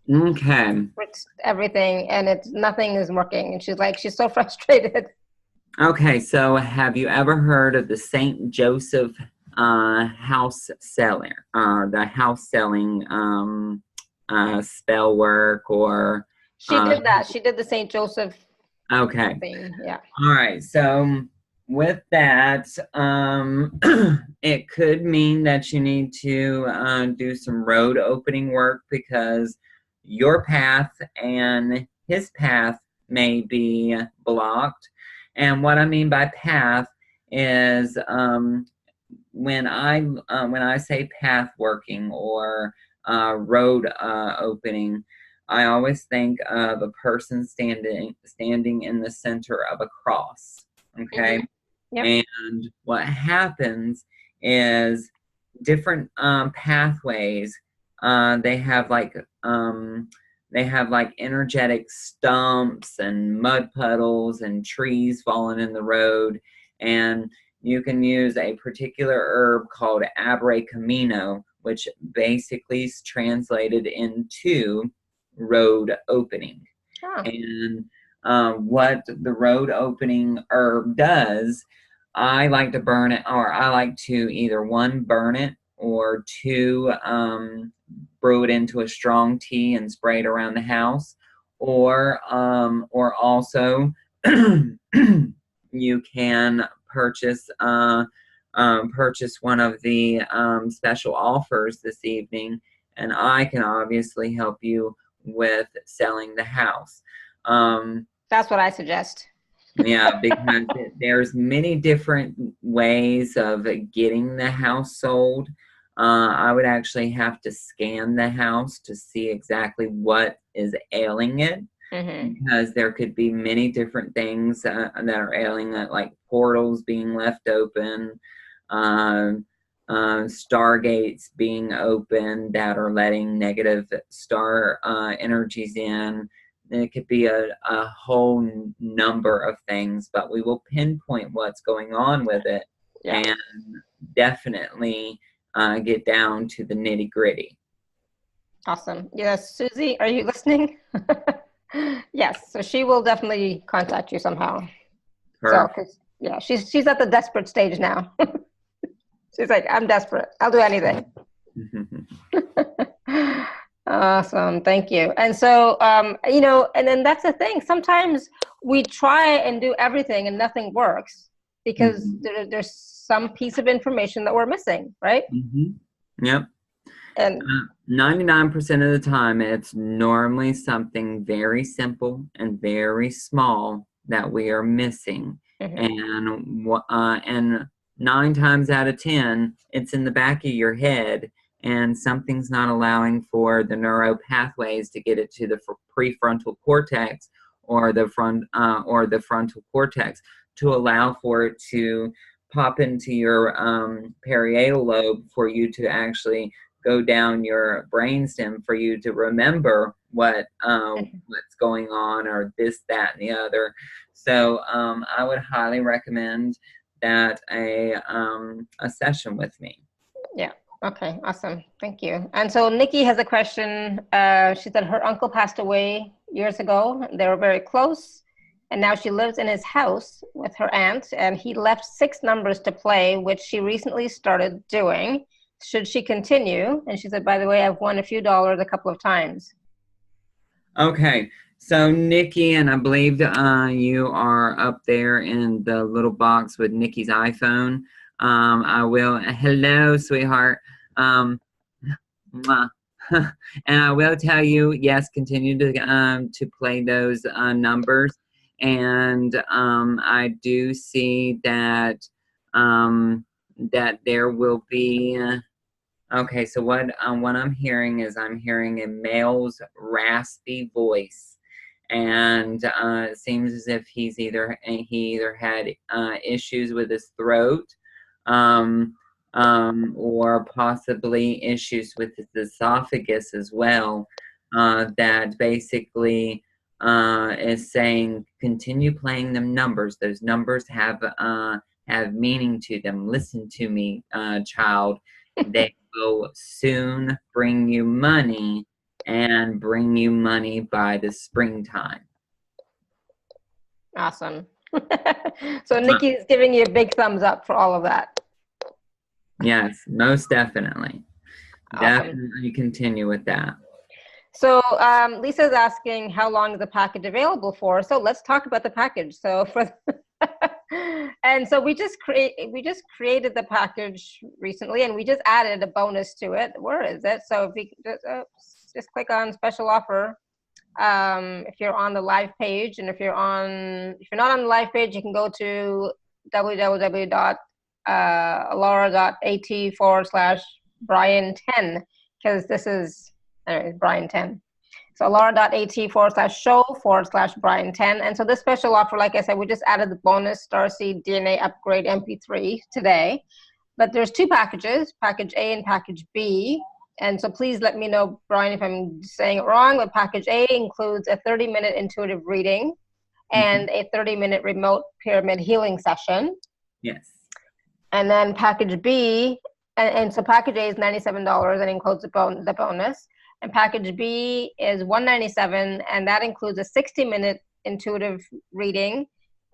Okay. everything, and nothing is working. And she's so frustrated. Okay, so have you ever heard of the St. Joseph house selling, the house selling spell work, or She did that. She did the St. Joseph okay thing. Yeah. All right, so with that, it could mean that you need to do some road opening work, because your path and his path may be blocked. And what I mean by path is when I say path working or road opening, I always think of a person standing in the center of a cross. Okay. Yep. And what happens is different pathways. They have like energetic stumps and mud puddles and trees falling in the road, and you can use a particular herb called Abre Camino, which basically is translated into road opening. Oh. And what the road opening herb does, I like to burn it, or I like to either one, burn it, or two, brew it into a strong tea and spray it around the house, or also you can purchase one of the special offers this evening, and I can obviously help you with selling the house. That's what I suggest. Yeah, because there's many different ways of getting the house sold. I would actually have to scan the house to see exactly what is ailing it, because there could be many different things that are ailing it, like portals being left open, stargates being open that are letting negative star energies in. It could be a whole number of things, but we will pinpoint what's going on with it, and definitely get down to the nitty gritty. Awesome. Yes, Suzy, are you listening? Yes, so she will definitely contact you somehow. So, yeah, she's at the desperate stage now. She's like, I'm desperate. I'll do anything. Awesome. Thank you. And so, you know, and then that's the thing. Sometimes we try and do everything and nothing works because there's some piece of information that we're missing, right? Yep. And 99% of the time, it's normally something very simple and very small that we are missing. And 9 times out of 10, it's in the back of your head, and something's not allowing for the neuro pathways to get it to the prefrontal cortex or the frontal cortex to allow for it to pop into your parietal lobe for you to actually go down your brainstem for you to remember what's going on, or this, that, and the other. So I would highly recommend that a session with me. Yeah. Okay. Awesome. Thank you. And so Niki has a question. She said her uncle passed away years ago. They were very close, and now she lives in his house with her aunt, and he left 6 numbers to play, which she recently started doing. Should she continue? And she said, by the way, I've won a few dollars a couple of times. Okay. So Niki, and I believe you are up there in the little box with Niki's iPhone. I will. Hello, sweetheart. And I will tell you, yes, continue to play those numbers. And I do see that that there will be. Okay, so what I'm hearing is I'm hearing a male's raspy voice, and it seems as if he either had issues with his throat, or possibly issues with his esophagus as well. That basically is saying, continue playing them numbers. Those numbers have meaning to them. Listen to me, child. They will soon bring you money, and bring you money by the springtime. Awesome. So Niki is giving you a big thumbs up for all of that. Yes, most definitely. Awesome. Definitely continue with that. So Lisa's asking, how long is the package available for? So let's talk about the package. So for and so we just created the package recently, and we just added a bonus to it. Where is it? So if we just click on special offer, if you're on the live page, and if you're not on the live page, you can go to www.alara.at/Bryan10, because this is Bryan 10. So alara.at/show/Bryan10. And so this special offer, like I said, we just added the bonus Starseed DNA Upgrade MP3 today. But there's 2 packages, package A and package B. And so please let me know, Bryan, if I'm saying it wrong, but package A includes a 30-minute intuitive reading and a 30-minute remote pyramid healing session. Yes. And then package B, and so package A is $97 and includes the bonus. And package B is $197, and that includes a 60-minute intuitive reading,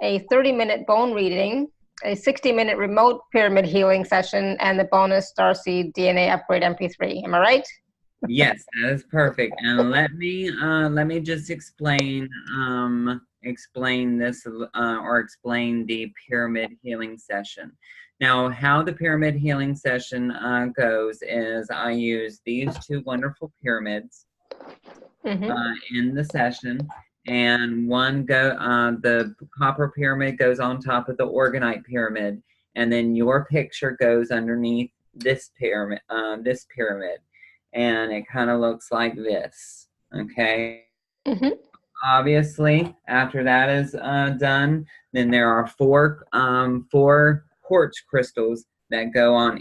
a 30-minute bone reading, a 60-minute remote pyramid healing session, and the bonus Starseed DNA upgrade MP3. Am I right? Yes, that is perfect. And let me just explain this or explain the pyramid healing session. Now, how the pyramid healing session goes is I use these two wonderful pyramids in the session, and the copper pyramid goes on top of the organite pyramid, and then your picture goes underneath this pyramid, and it kind of looks like this. Okay. Obviously, after that is done, then there are four quartz crystals that go on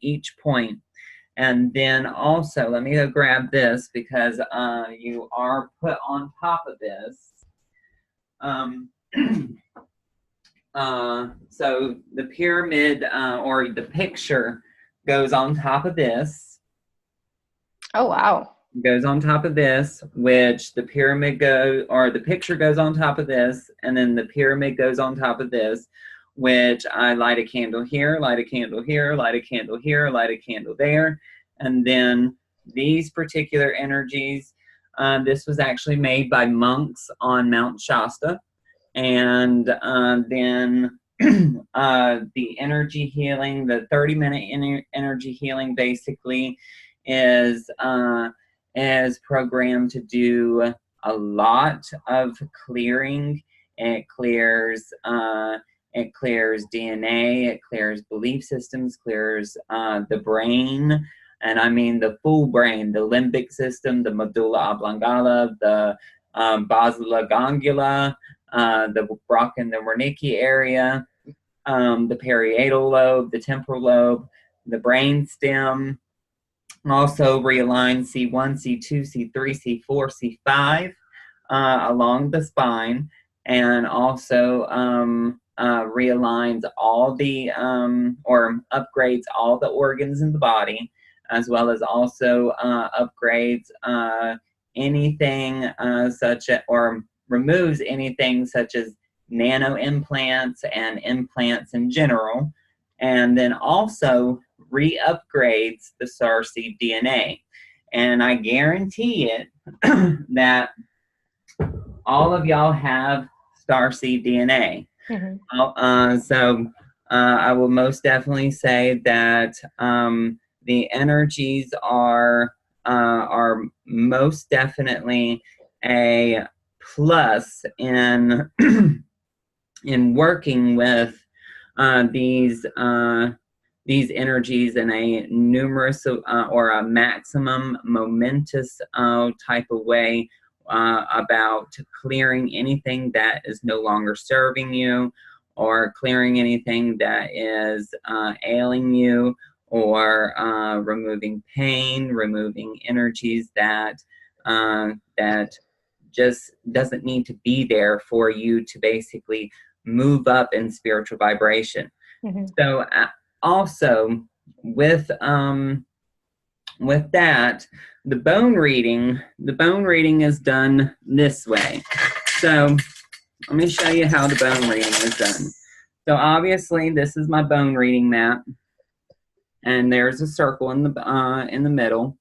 each point. And then also, let me go grab this because you are put on top of this. So the pyramid or the picture goes on top of this. Oh, wow. Goes on top of this, which the picture goes on top of this, and then the pyramid goes on top of this, which I light a candle here, light a candle here, light a candle here, light a candle there. And then these particular energies, this was actually made by monks on Mount Shasta. And then the energy healing, the 30-minute energy healing basically is programmed to do a lot of clearing. It clears DNA, it clears belief systems, clears the brain, and I mean the full brain, the limbic system, the medulla oblongata, the basala ganglia, the Brock and the Wernicke area, the parietal lobe, the temporal lobe, the brain stem. Also realign C1, C2, C3, C4, C5 along the spine, and also realigns all the or upgrades all the organs in the body, as well as also upgrades anything such as, or removes anything such as nano implants and implants in general, and then also re-upgrades the Starseed DNA. And I guarantee it that all of y'all have Starseed DNA. So I will most definitely say that the energies are most definitely a plus in in working with these energies in a numerous or a maximum momentous type of way about clearing anything that is no longer serving you, or clearing anything that is ailing you, or removing pain, removing energies that just doesn't need to be there for you to basically move up in spiritual vibration. So also with that, the bone reading is done this way. So let me show you how the bone reading is done. So obviously this is my bone reading map, and there's a circle in the middle,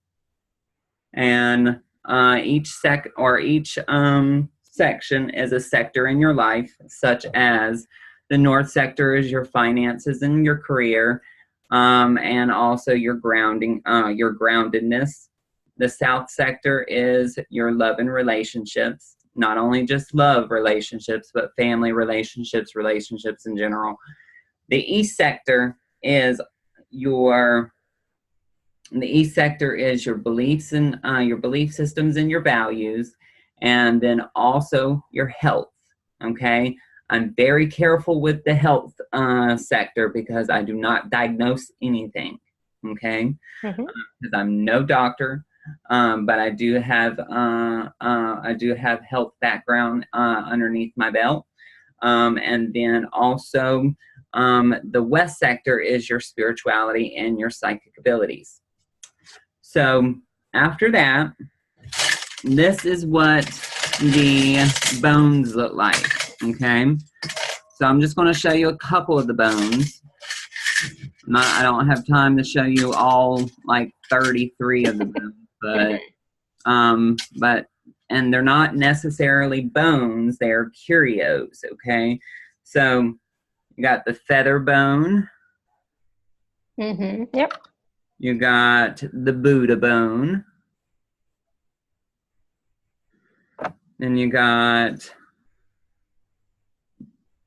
and each section is a sector in your life, such as the north sector is your finances and your career, and also your grounding, your groundedness. The south sector is your love and relationships, not only just love relationships, but family relationships, relationships in general. The east sector is your beliefs and your belief systems and your values, and then also your health. Okay, I'm very careful with the health sector because I do not diagnose anything. Okay, because I'm no doctor, but I do have health background underneath my belt, and then also the west sector is your spirituality and your psychic abilities. So after that, this is what the bones look like, okay? So I'm just going to show you a couple of the bones. I don't have time to show you all like 33 of the bones, but and they're not necessarily bones, they're curios, okay? So you got the feather bone. Yep. You got the Buddha bone. Then you got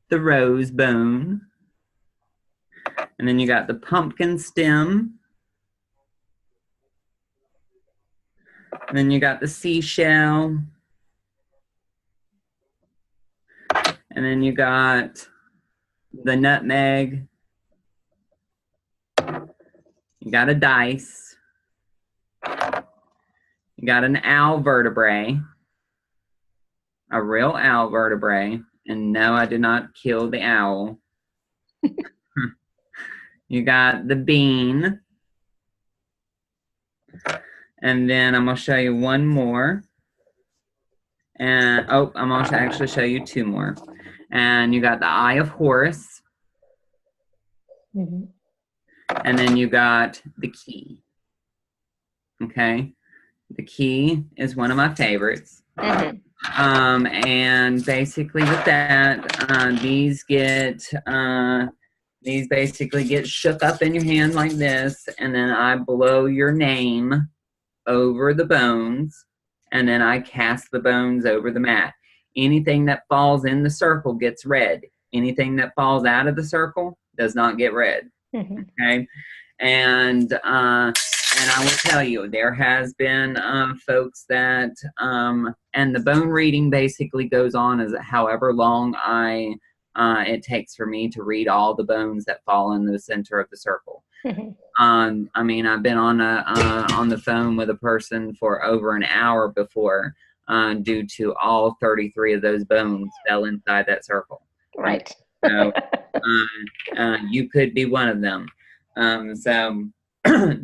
the rose bone. And then you got the pumpkin stem. And then you got the seashell. And then you got the nutmeg. You got a dice. You got an owl vertebrae. A real owl vertebrae. And no, I did not kill the owl. You got the bean. And then I'm going to show you one more. And oh, I'm going to actually show you two more. And you got the Eye of Horus. And then you got the key. Okay. The key is one of my favorites. And basically with that, these basically get shook up in your hand like this, and then I blow your name over the bones, and then I cast the bones over the mat. Anything that falls in the circle gets red. Anything that falls out of the circle does not get red. Okay, and I will tell you, there has been folks that, and the bone reading basically goes on as however long it takes for me to read all the bones that fall in the center of the circle. I mean, I've been on the phone with a person for over an hour before, due to all 33 of those bones fell inside that circle. Right. So you could be one of them. So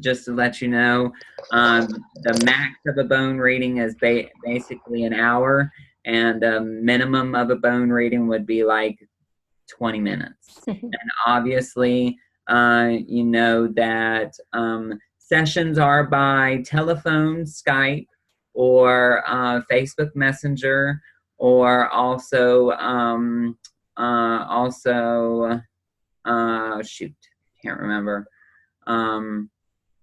just to let you know, the max of a bone reading is basically an hour, and the minimum of a bone reading would be like 20 minutes. And obviously, you know that sessions are by telephone, Skype, or Facebook Messenger, or also shoot, can't remember.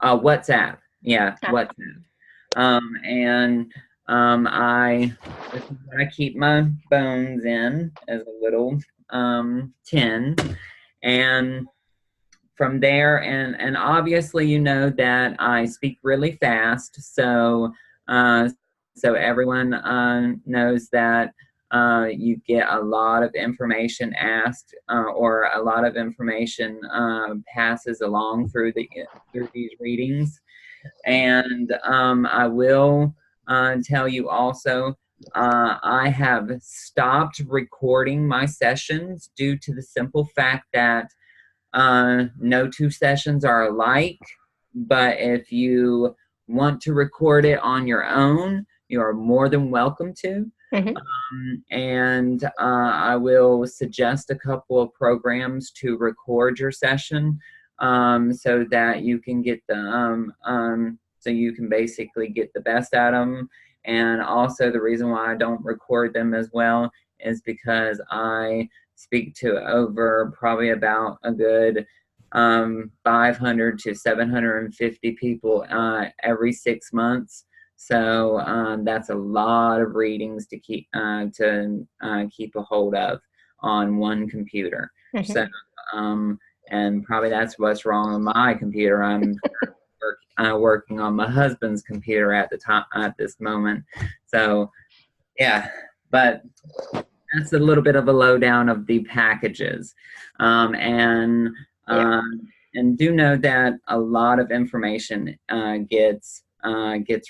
WhatsApp. Yeah, WhatsApp. I keep my bones in as a little tin, and from there, and obviously you know that I speak really fast, so everyone knows that you get a lot of information asked, or a lot of information passes along through these readings. And I will tell you also, I have stopped recording my sessions due to the simple fact that no two sessions are alike. But if you want to record it on your own, you are more than welcome to. And I will suggest a couple of programs to record your session, so that you can get so you can basically get the best out of them. And also the reason why I don't record them as well is because I speak to over probably about a good 500 to 750 people every 6 months. So that's a lot of readings to keep a hold of on one computer. So and probably that's what's wrong with my computer. I'm working on my husband's computer at this moment. So yeah, but that's a little bit of a lowdown of the packages, and do know that a lot of information gets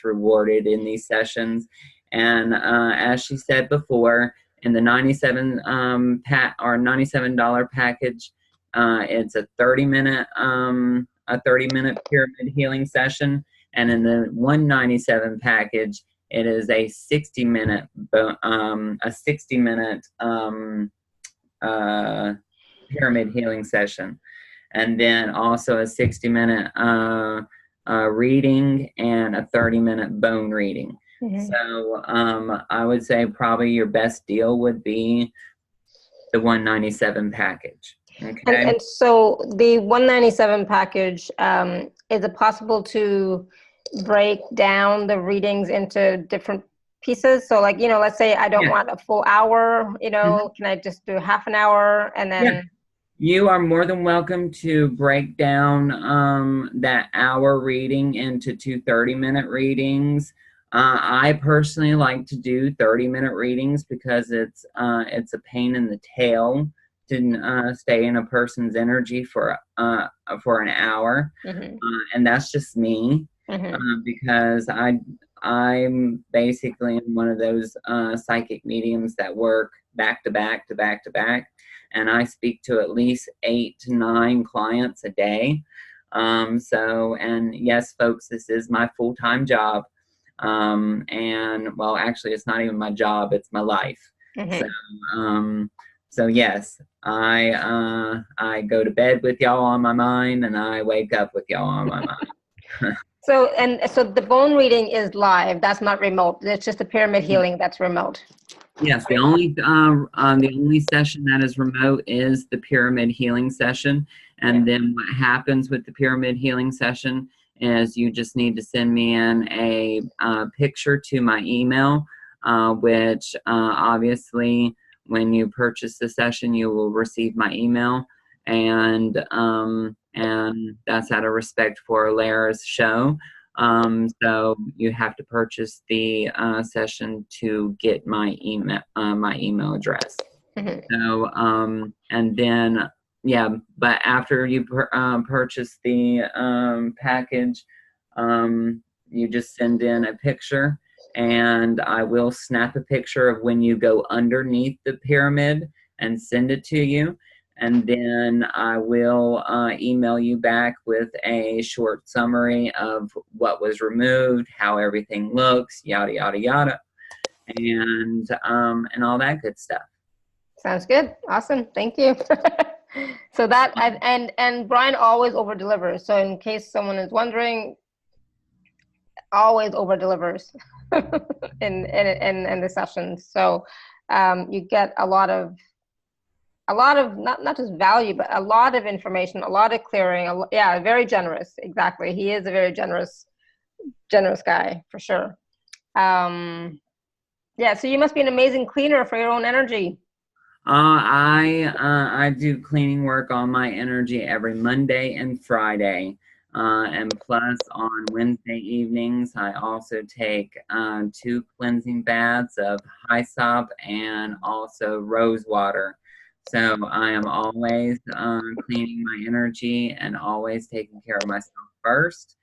rewarded in these sessions. And as she said before, in the $97 package, it's a 30-minute pyramid healing session, And in the 197 package, it is a 60-minute pyramid healing session, and then also a 60-minute reading and a 30-minute bone reading. So I would say probably your best deal would be the 197 package. Okay. And so the 197 package, is it possible to break down the readings into different pieces? So like, let's say I don't want a full hour, can I just do half an hour and then? Yeah. You are more than welcome to break down that hour reading into 2 30-minute readings. I personally like to do 30-minute readings because it's a pain in the tail to stay in a person's energy for an hour, and that's just me, because I'm basically one of those psychic mediums that work back to back to back to back. And I speak to at least 8 to 9 clients a day. And yes, folks, this is my full-time job. And well, actually, it's not even my job; it's my life. So yes, I go to bed with y'all on my mind, and I wake up with y'all on my mind. So the bone reading is live. That's not remote. It's just the pyramid healing that's remote. Yes, the only session that is remote is the pyramid healing session. And then what happens with the pyramid healing session is you just need to send me in a picture to my email, which obviously when you purchase the session, you will receive my email. And that's out of respect for Alara's show. So you have to purchase the session to get my email address. So and then but after you purchase the package, you just send in a picture, and I will snap a picture of when you go underneath the pyramid and send it to you. And then I will email you back with a short summary of what was removed, how everything looks, yada, yada, yada, and all that good stuff. Sounds good. Awesome. Thank you. So that, and Bryan always over-delivers. So in case someone is wondering, always over-delivers in the sessions. So you get a lot of not just value, but a lot of information, a lot of clearing. Very generous. Exactly. He is a very generous guy for sure. So you must be an amazing cleaner for your own energy. I do cleaning work on my energy every Monday and Friday. And plus on Wednesday evenings, I also take 2 cleansing baths of hyssop and also rose water. So I am always cleaning my energy and always taking care of myself first,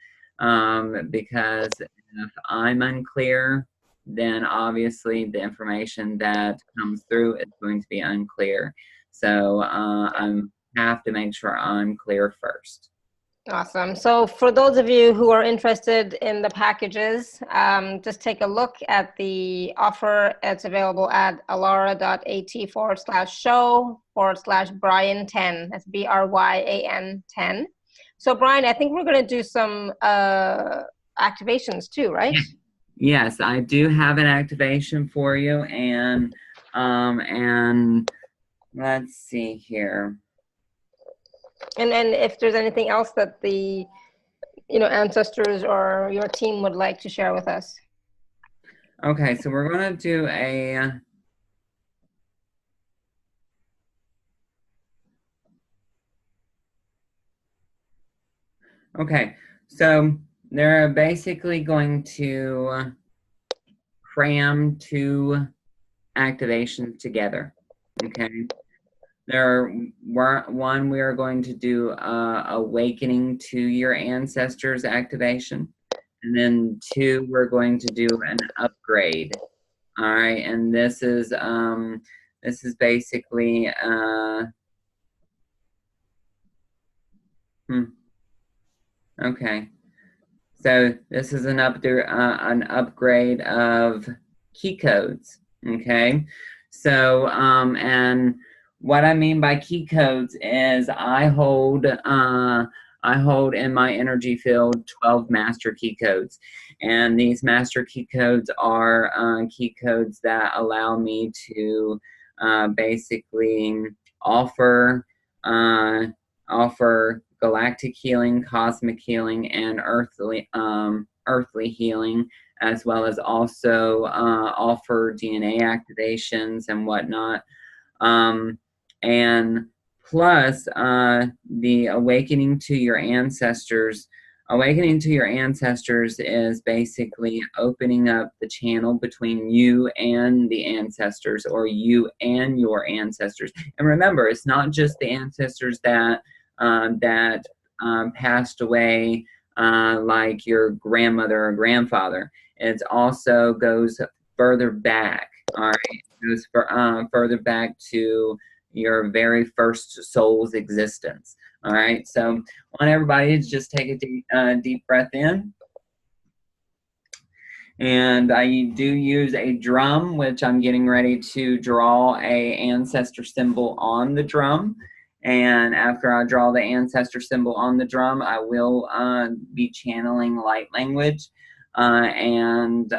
because if I'm unclear, then obviously the information that comes through is going to be unclear. So I have to make sure I'm clear first. Awesome. So for those of you who are interested in the packages, just take a look at the offer. It's available at alara.at/show/Bryan10. That's BRYAN 10. So Bryan, I think we're going to do some activations too, right? Yes, I do have an activation for you, and let's see here. And then if there's anything else that the ancestors or your team would like to share with us. Okay, so we're going to do a so they're basically going to cram 2 activations together. Okay. One, we are going to do awakening to your ancestors activation, and then 2, we're going to do an upgrade. All right, and this is basically okay. So this is an upgrade of key codes. Okay, so and what I mean by key codes is I hold in my energy field 12 master key codes, and these master key codes are key codes that allow me to basically offer galactic healing, cosmic healing, and earthly healing, as well as also offer DNA activations and whatnot. And plus the awakening to your ancestors. Awakening to your ancestors is basically opening up the channel between you and the ancestors, or you and your ancestors. And remember, it's not just the ancestors that passed away, like your grandmother or grandfather. It also goes further back. All right, it goes further back to your very first soul's existence. All right, so I want everybody to just take a deep breath in. And I do use a drum, which I'm getting ready to draw a ancestor symbol on the drum. And after I draw the ancestor symbol on the drum, I will be channeling light language. And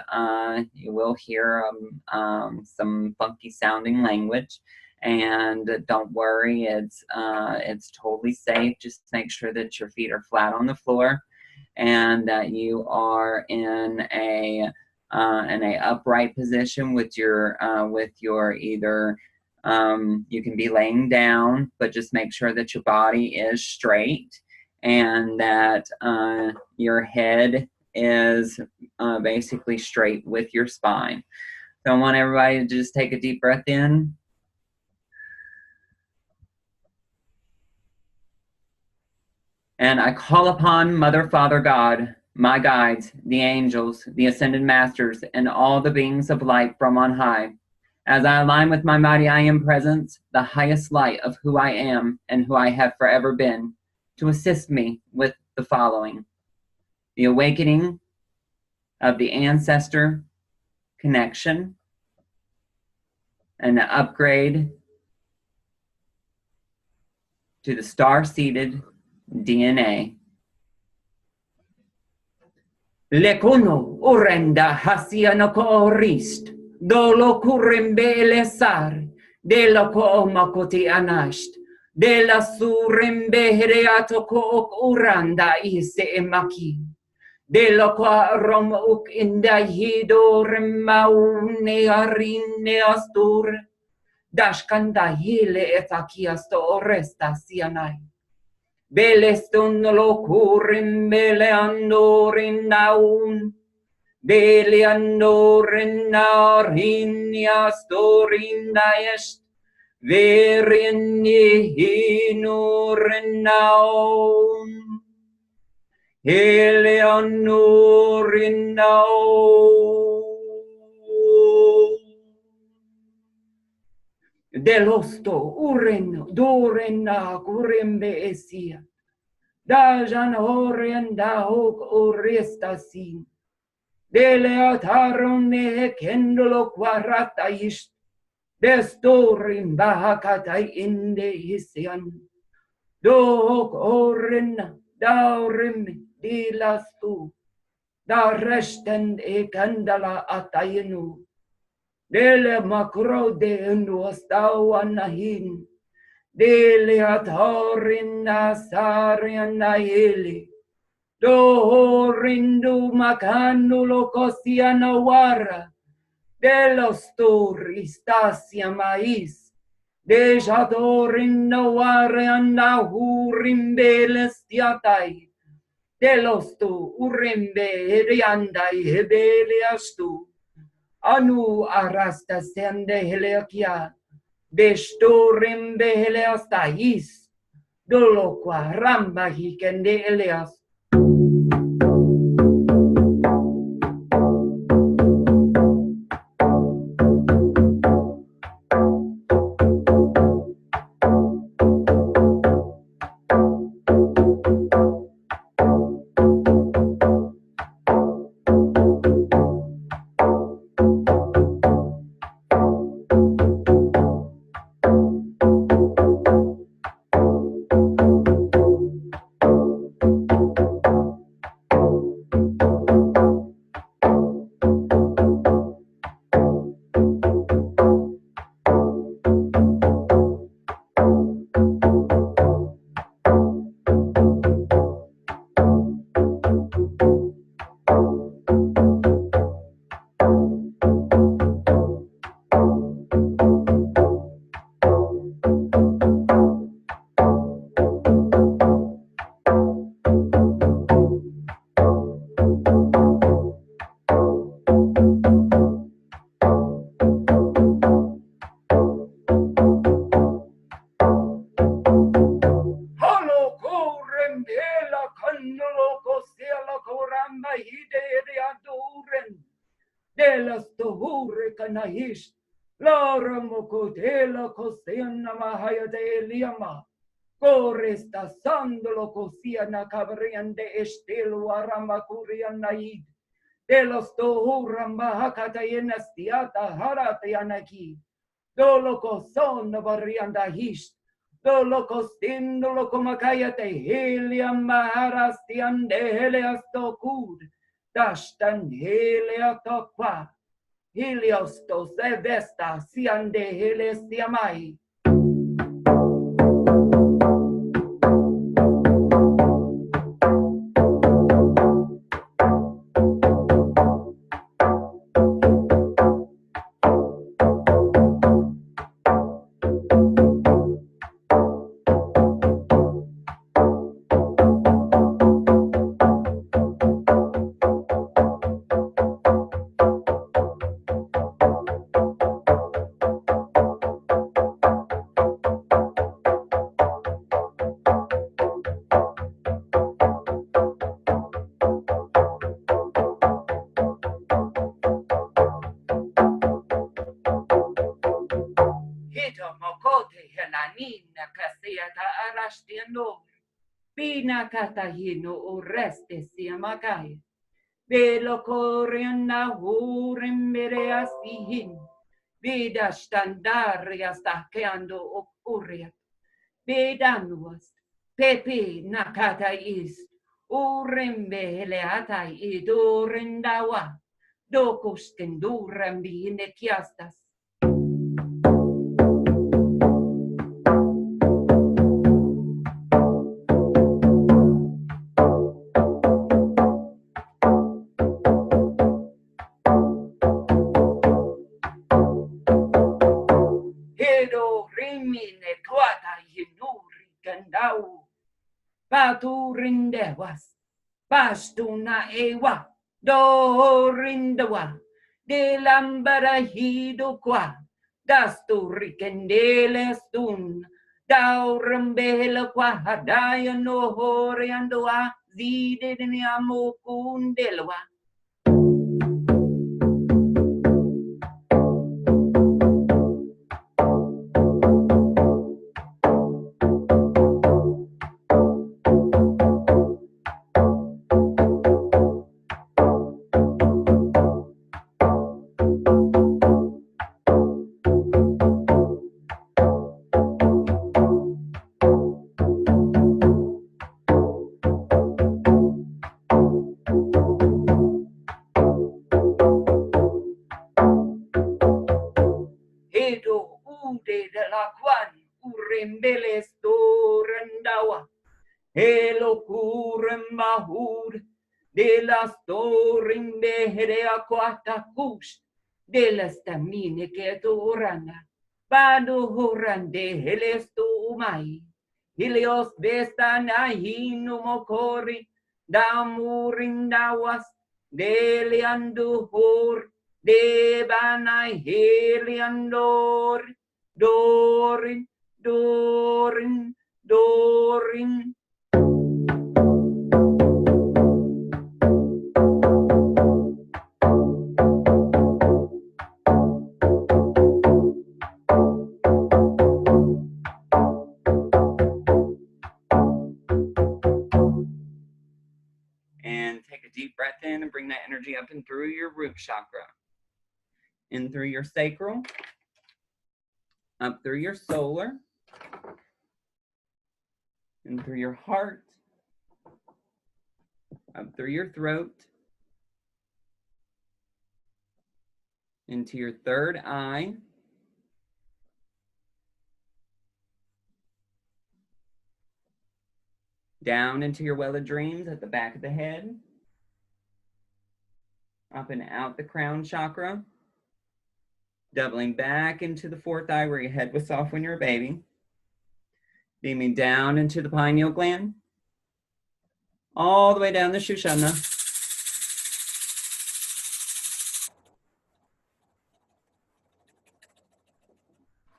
you will hear some funky sounding language. And don't worry, it's totally safe. Just make sure that your feet are flat on the floor, and that you are in a upright position with your either you can be laying down, but just make sure that your body is straight, and that your head is basically straight with your spine. So I want everybody to just take a deep breath in. And I call upon Mother, Father, God, my guides, the angels, the ascended masters, and all the beings of light from on high. As I align with my mighty I Am presence, the highest light of who I am and who I have forever been, to assist me with the following: the awakening of the ancestor connection, and the upgrade to the star-seeded DNA. Lekono orenda hasiano korist, dolo kurembele sar, della ko makoti anast, della surembe hereato ko uranda ise emaki, della ko rom uk inda hido remaune arine astur, dashkanda hile etakiasto oresta sianai. Beleston lo curim beleandorin naun, beleandorin narinia storin daest, verini hinurin naun, heleanorin naun. Delosto uren dorena curembe esia, dajan horien da hoc orestasin, deleataron ne kendolo quarata ist, destorin bahacatai inde isian, doc orena daurem dilastu, da resten e candala atayenu, dele macro de nuostauanahin, dele atorin nasarian naili, dorindu macanulo cosianawara, de los turistasia mais, de jadorin naware anahurim belestiatai, de los tu urimbe riandai hebeliastu, anu arasta sende heleakia, destorim beheleastais, dolo qua ramba hikende eleas. Ish. Lara Mokotela Kosena Mahaya de Liama. Coresta Sandolo Cosiana Cabrian de Estelo Aramakurian Naid. De los Tohura Mahakatayena Stiata Haratianaki. Doloco son Varianda Hish. Doloco Stindolo Comakayate Heliam Maharastian de Helias Tokud. Dashtan Helia Tokwa. Helios to Sevesta Sian de Heles Diamai. Bina Katahino Oreste Siamakai. Velo Coriana Hurim Mereasihin. Vida Standaria Stakeando Uria. Vedanuas. Pepe Nakata is. Urim Beleata Idorindawa. Dokos Kenduram Bine Kiastas. Paturindewas, pastuna ewa, dorindawa, de lambara hido qua, dasturikendele stun, daurambela qua, hadaya no horiandoa, zideniamukundelwa. Elo curembahur de las torrimbe de aquata kush de las tamine que torana pado horande helesto umai helios bestana hinu mokori damurindawas de leandu hor de banai heliandor dorin dorin dorin. And take a deep breath in and bring that energy up and through your root chakra. In through your sacral. Up through your solar. In through your heart. Up through your throat. Into your third eye. Down into your well of dreams at the back of the head. Up and out the crown chakra. Doubling back into the fourth eye where your head was soft when you were a baby. Beaming down into the pineal gland. All the way down the Shushana.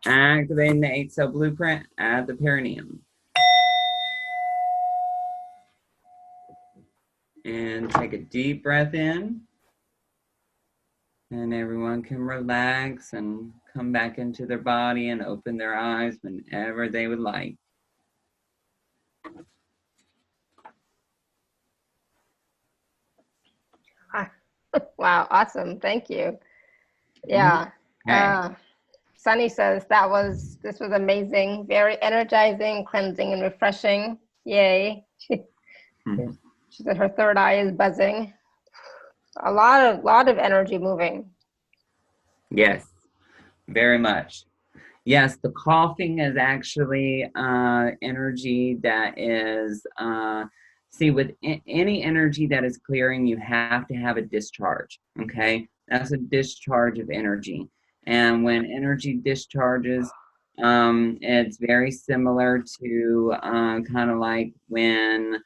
Activating the 8-cell blueprint at the perineum. And take a deep breath in. And everyone can relax and come back into their body and open their eyes whenever they would like. Wow, awesome. Thank you. Yeah. Okay. Sunny says this was amazing, very energizing, cleansing, and refreshing. Yay. She said her third eye is buzzing. A lot of energy moving. Yes, very much. Yes, the coughing is actually energy that is, see, with any energy that is clearing, you have to have a discharge, okay? That's a discharge of energy. And when energy discharges, it's very similar to kind of like when,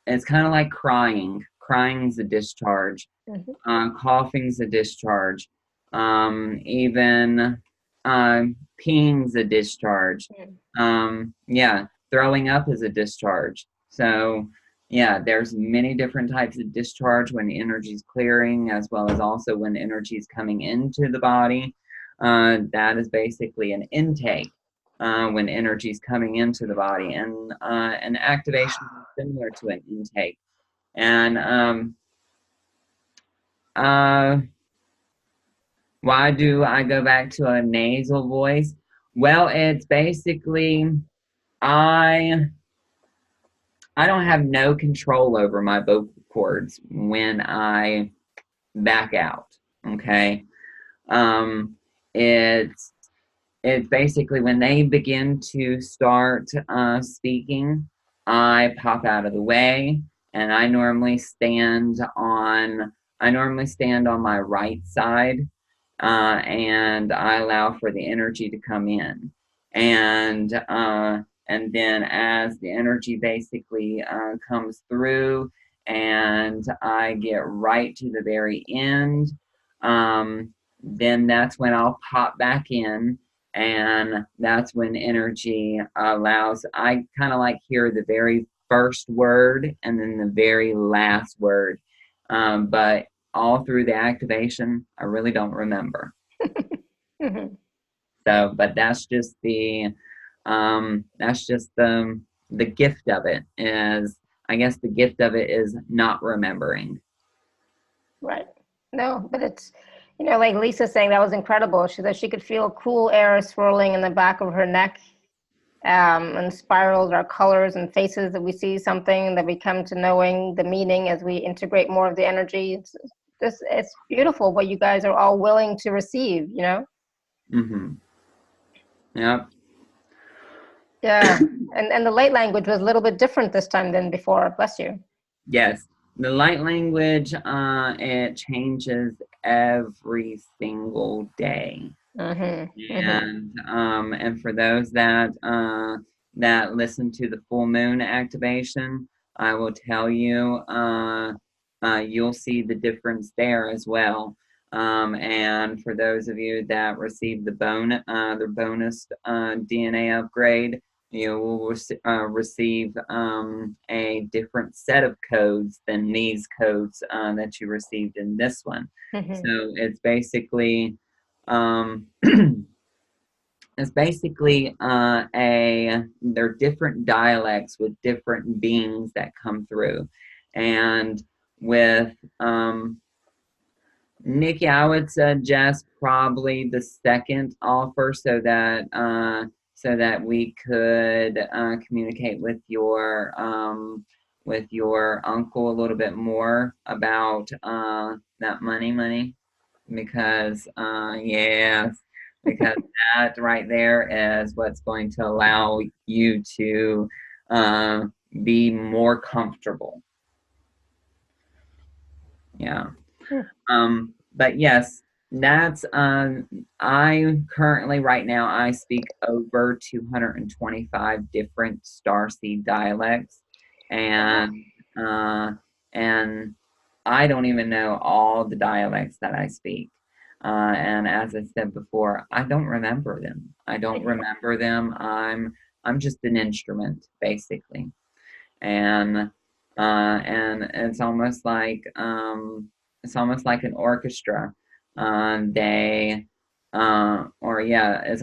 it's kind of like crying. Crying's a discharge. Coughing's a discharge. Even peeing's a discharge. Yeah, throwing up is a discharge. So yeah, there's many different types of discharge when energy's clearing, as well as also when energy's coming into the body. That is basically an intake when energy's coming into the body, and an activation is similar to an intake. And why do I go back to a nasal voice? Well, it's basically I don't have no control over my vocal cords when I back out. Okay. Um, it's it's basically when they begin to start speaking, I pop out of the way, and I normally stand on my right side, and I allow for the energy to come in, and then as the energy basically comes through, and I get right to the very end, then that's when I'll pop back in, and that's when energy allows. I kind of like hear the very first word and then the very last word, but all through the activation, I really don't remember. So, but that's just the gift of it is, I guess the gift of it is not remembering. Right. No, but it's, like Lisa saying, that was incredible. She said she could feel cool air swirling in the back of her neck, and spirals are colors and faces that we see something that we come to knowing the meaning as we integrate more of the energy. It's beautiful what you guys are all willing to receive, Mm-hmm. Yep. Yeah. And the light language was a little bit different this time than before. Bless you. Yes. The light language, it changes every single day. And for those that listen to the full moon activation, I will tell you, you'll see the difference there as well. And for those of you that received the bonus DNA upgrade, you will receive a different set of codes than these codes that you received in this one. So it's basically it's basically they're different dialects with different beings that come through. And with Niki, I would suggest probably the second offer, so that we could communicate with your uncle a little bit more about that money, because yes, because that right there is what's going to allow you to be more comfortable. Yeah. But yes, that's I currently right now I speak over 225 different starseed dialects, and and I don't even know all the dialects that I speak. And as I said before, I don't remember them. I'm just an instrument, basically. And it's almost like it's almost like an orchestra. It's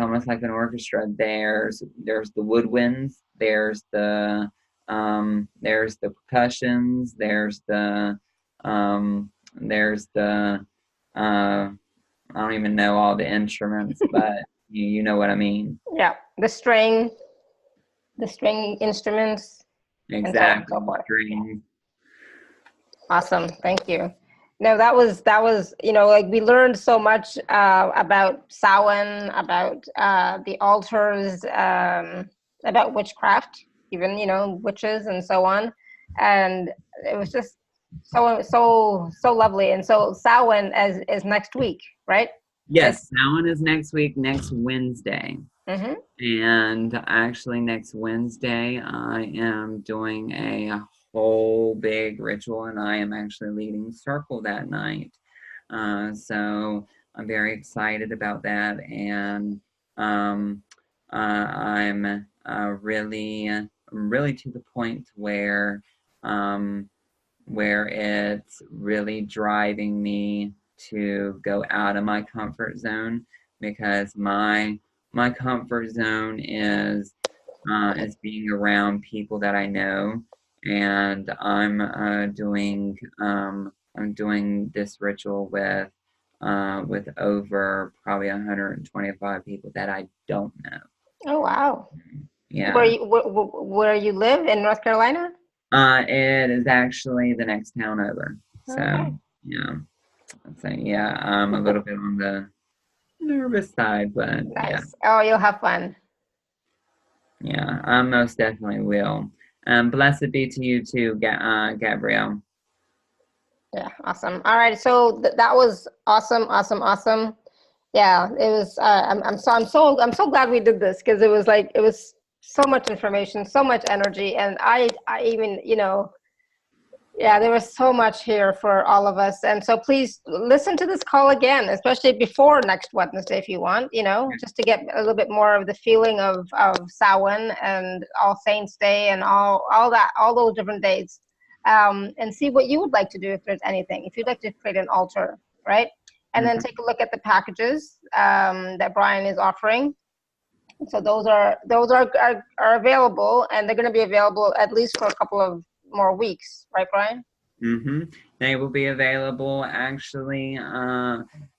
almost like an orchestra. There's the woodwinds, there's the percussions, there's the I don't even know all the instruments, but you know what I mean. Yeah, the string instruments. Exactly. And so forth. Strings. Awesome, thank you. No, that was like we learned so much about Samhain, about the altars, about witchcraft, even witches and so on, and it was just so lovely. And so Samhain is next week, right? Yes, Samhain is next week, next Wednesday. Mm-hmm. And actually next Wednesday I am doing a whole big ritual, and I am actually leading circle that night. So I'm very excited about that, and I'm really to the point where it's really driving me to go out of my comfort zone, because my comfort zone is being around people that I know, and I'm doing this ritual with over probably 125 people that I don't know. Oh wow! Yeah. Where you live in North Carolina? It is actually the next town over. So Okay. yeah. So yeah, I'm a little bit on the nervous side, but Nice. yeah. Oh, you'll have fun. Yeah, I most definitely will. Blessed be to you too, Gabrielle. Yeah, awesome. All right, so that was awesome. Yeah, it was. I'm so glad we did this, because it was so much information, so much energy, and I even yeah, there was so much here for all of us. And so please listen to this call again, especially before next Wednesday if you want, just to get a little bit more of the feeling of Samhain and All Saints Day and all those different days, and see what you would like to do, if there's anything, if you'd like to create an altar, right? And then take a look at the packages that Bryan is offering. So those are available, and they're going to be available at least for a couple of more weeks, right, Bryan? Mm-hmm. They will be available actually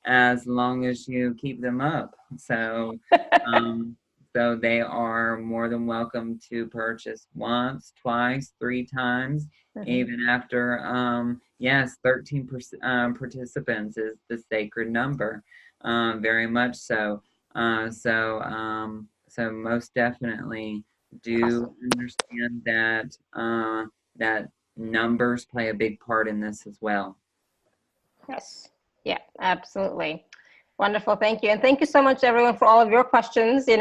as long as you keep them up. So so they are more than welcome to purchase once, twice, 3 times, even after 13 participants is the sacred number. Very much so. So most definitely do understand that that numbers play a big part in this as well. Yes. Yeah, absolutely. Wonderful. Thank you. And thank you so much, everyone, for all of your questions. You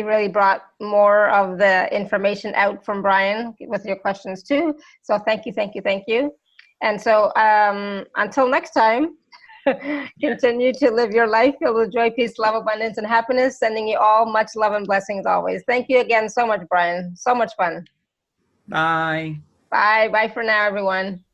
really brought more of the information out from Bryan with your questions too. So thank you. And so until next time, continue to live your life filled with joy, peace, love, abundance, and happiness. Sending you all much love and blessings always. Thank you again so much, Bryan. So much fun. Bye. Bye. Bye for now, everyone.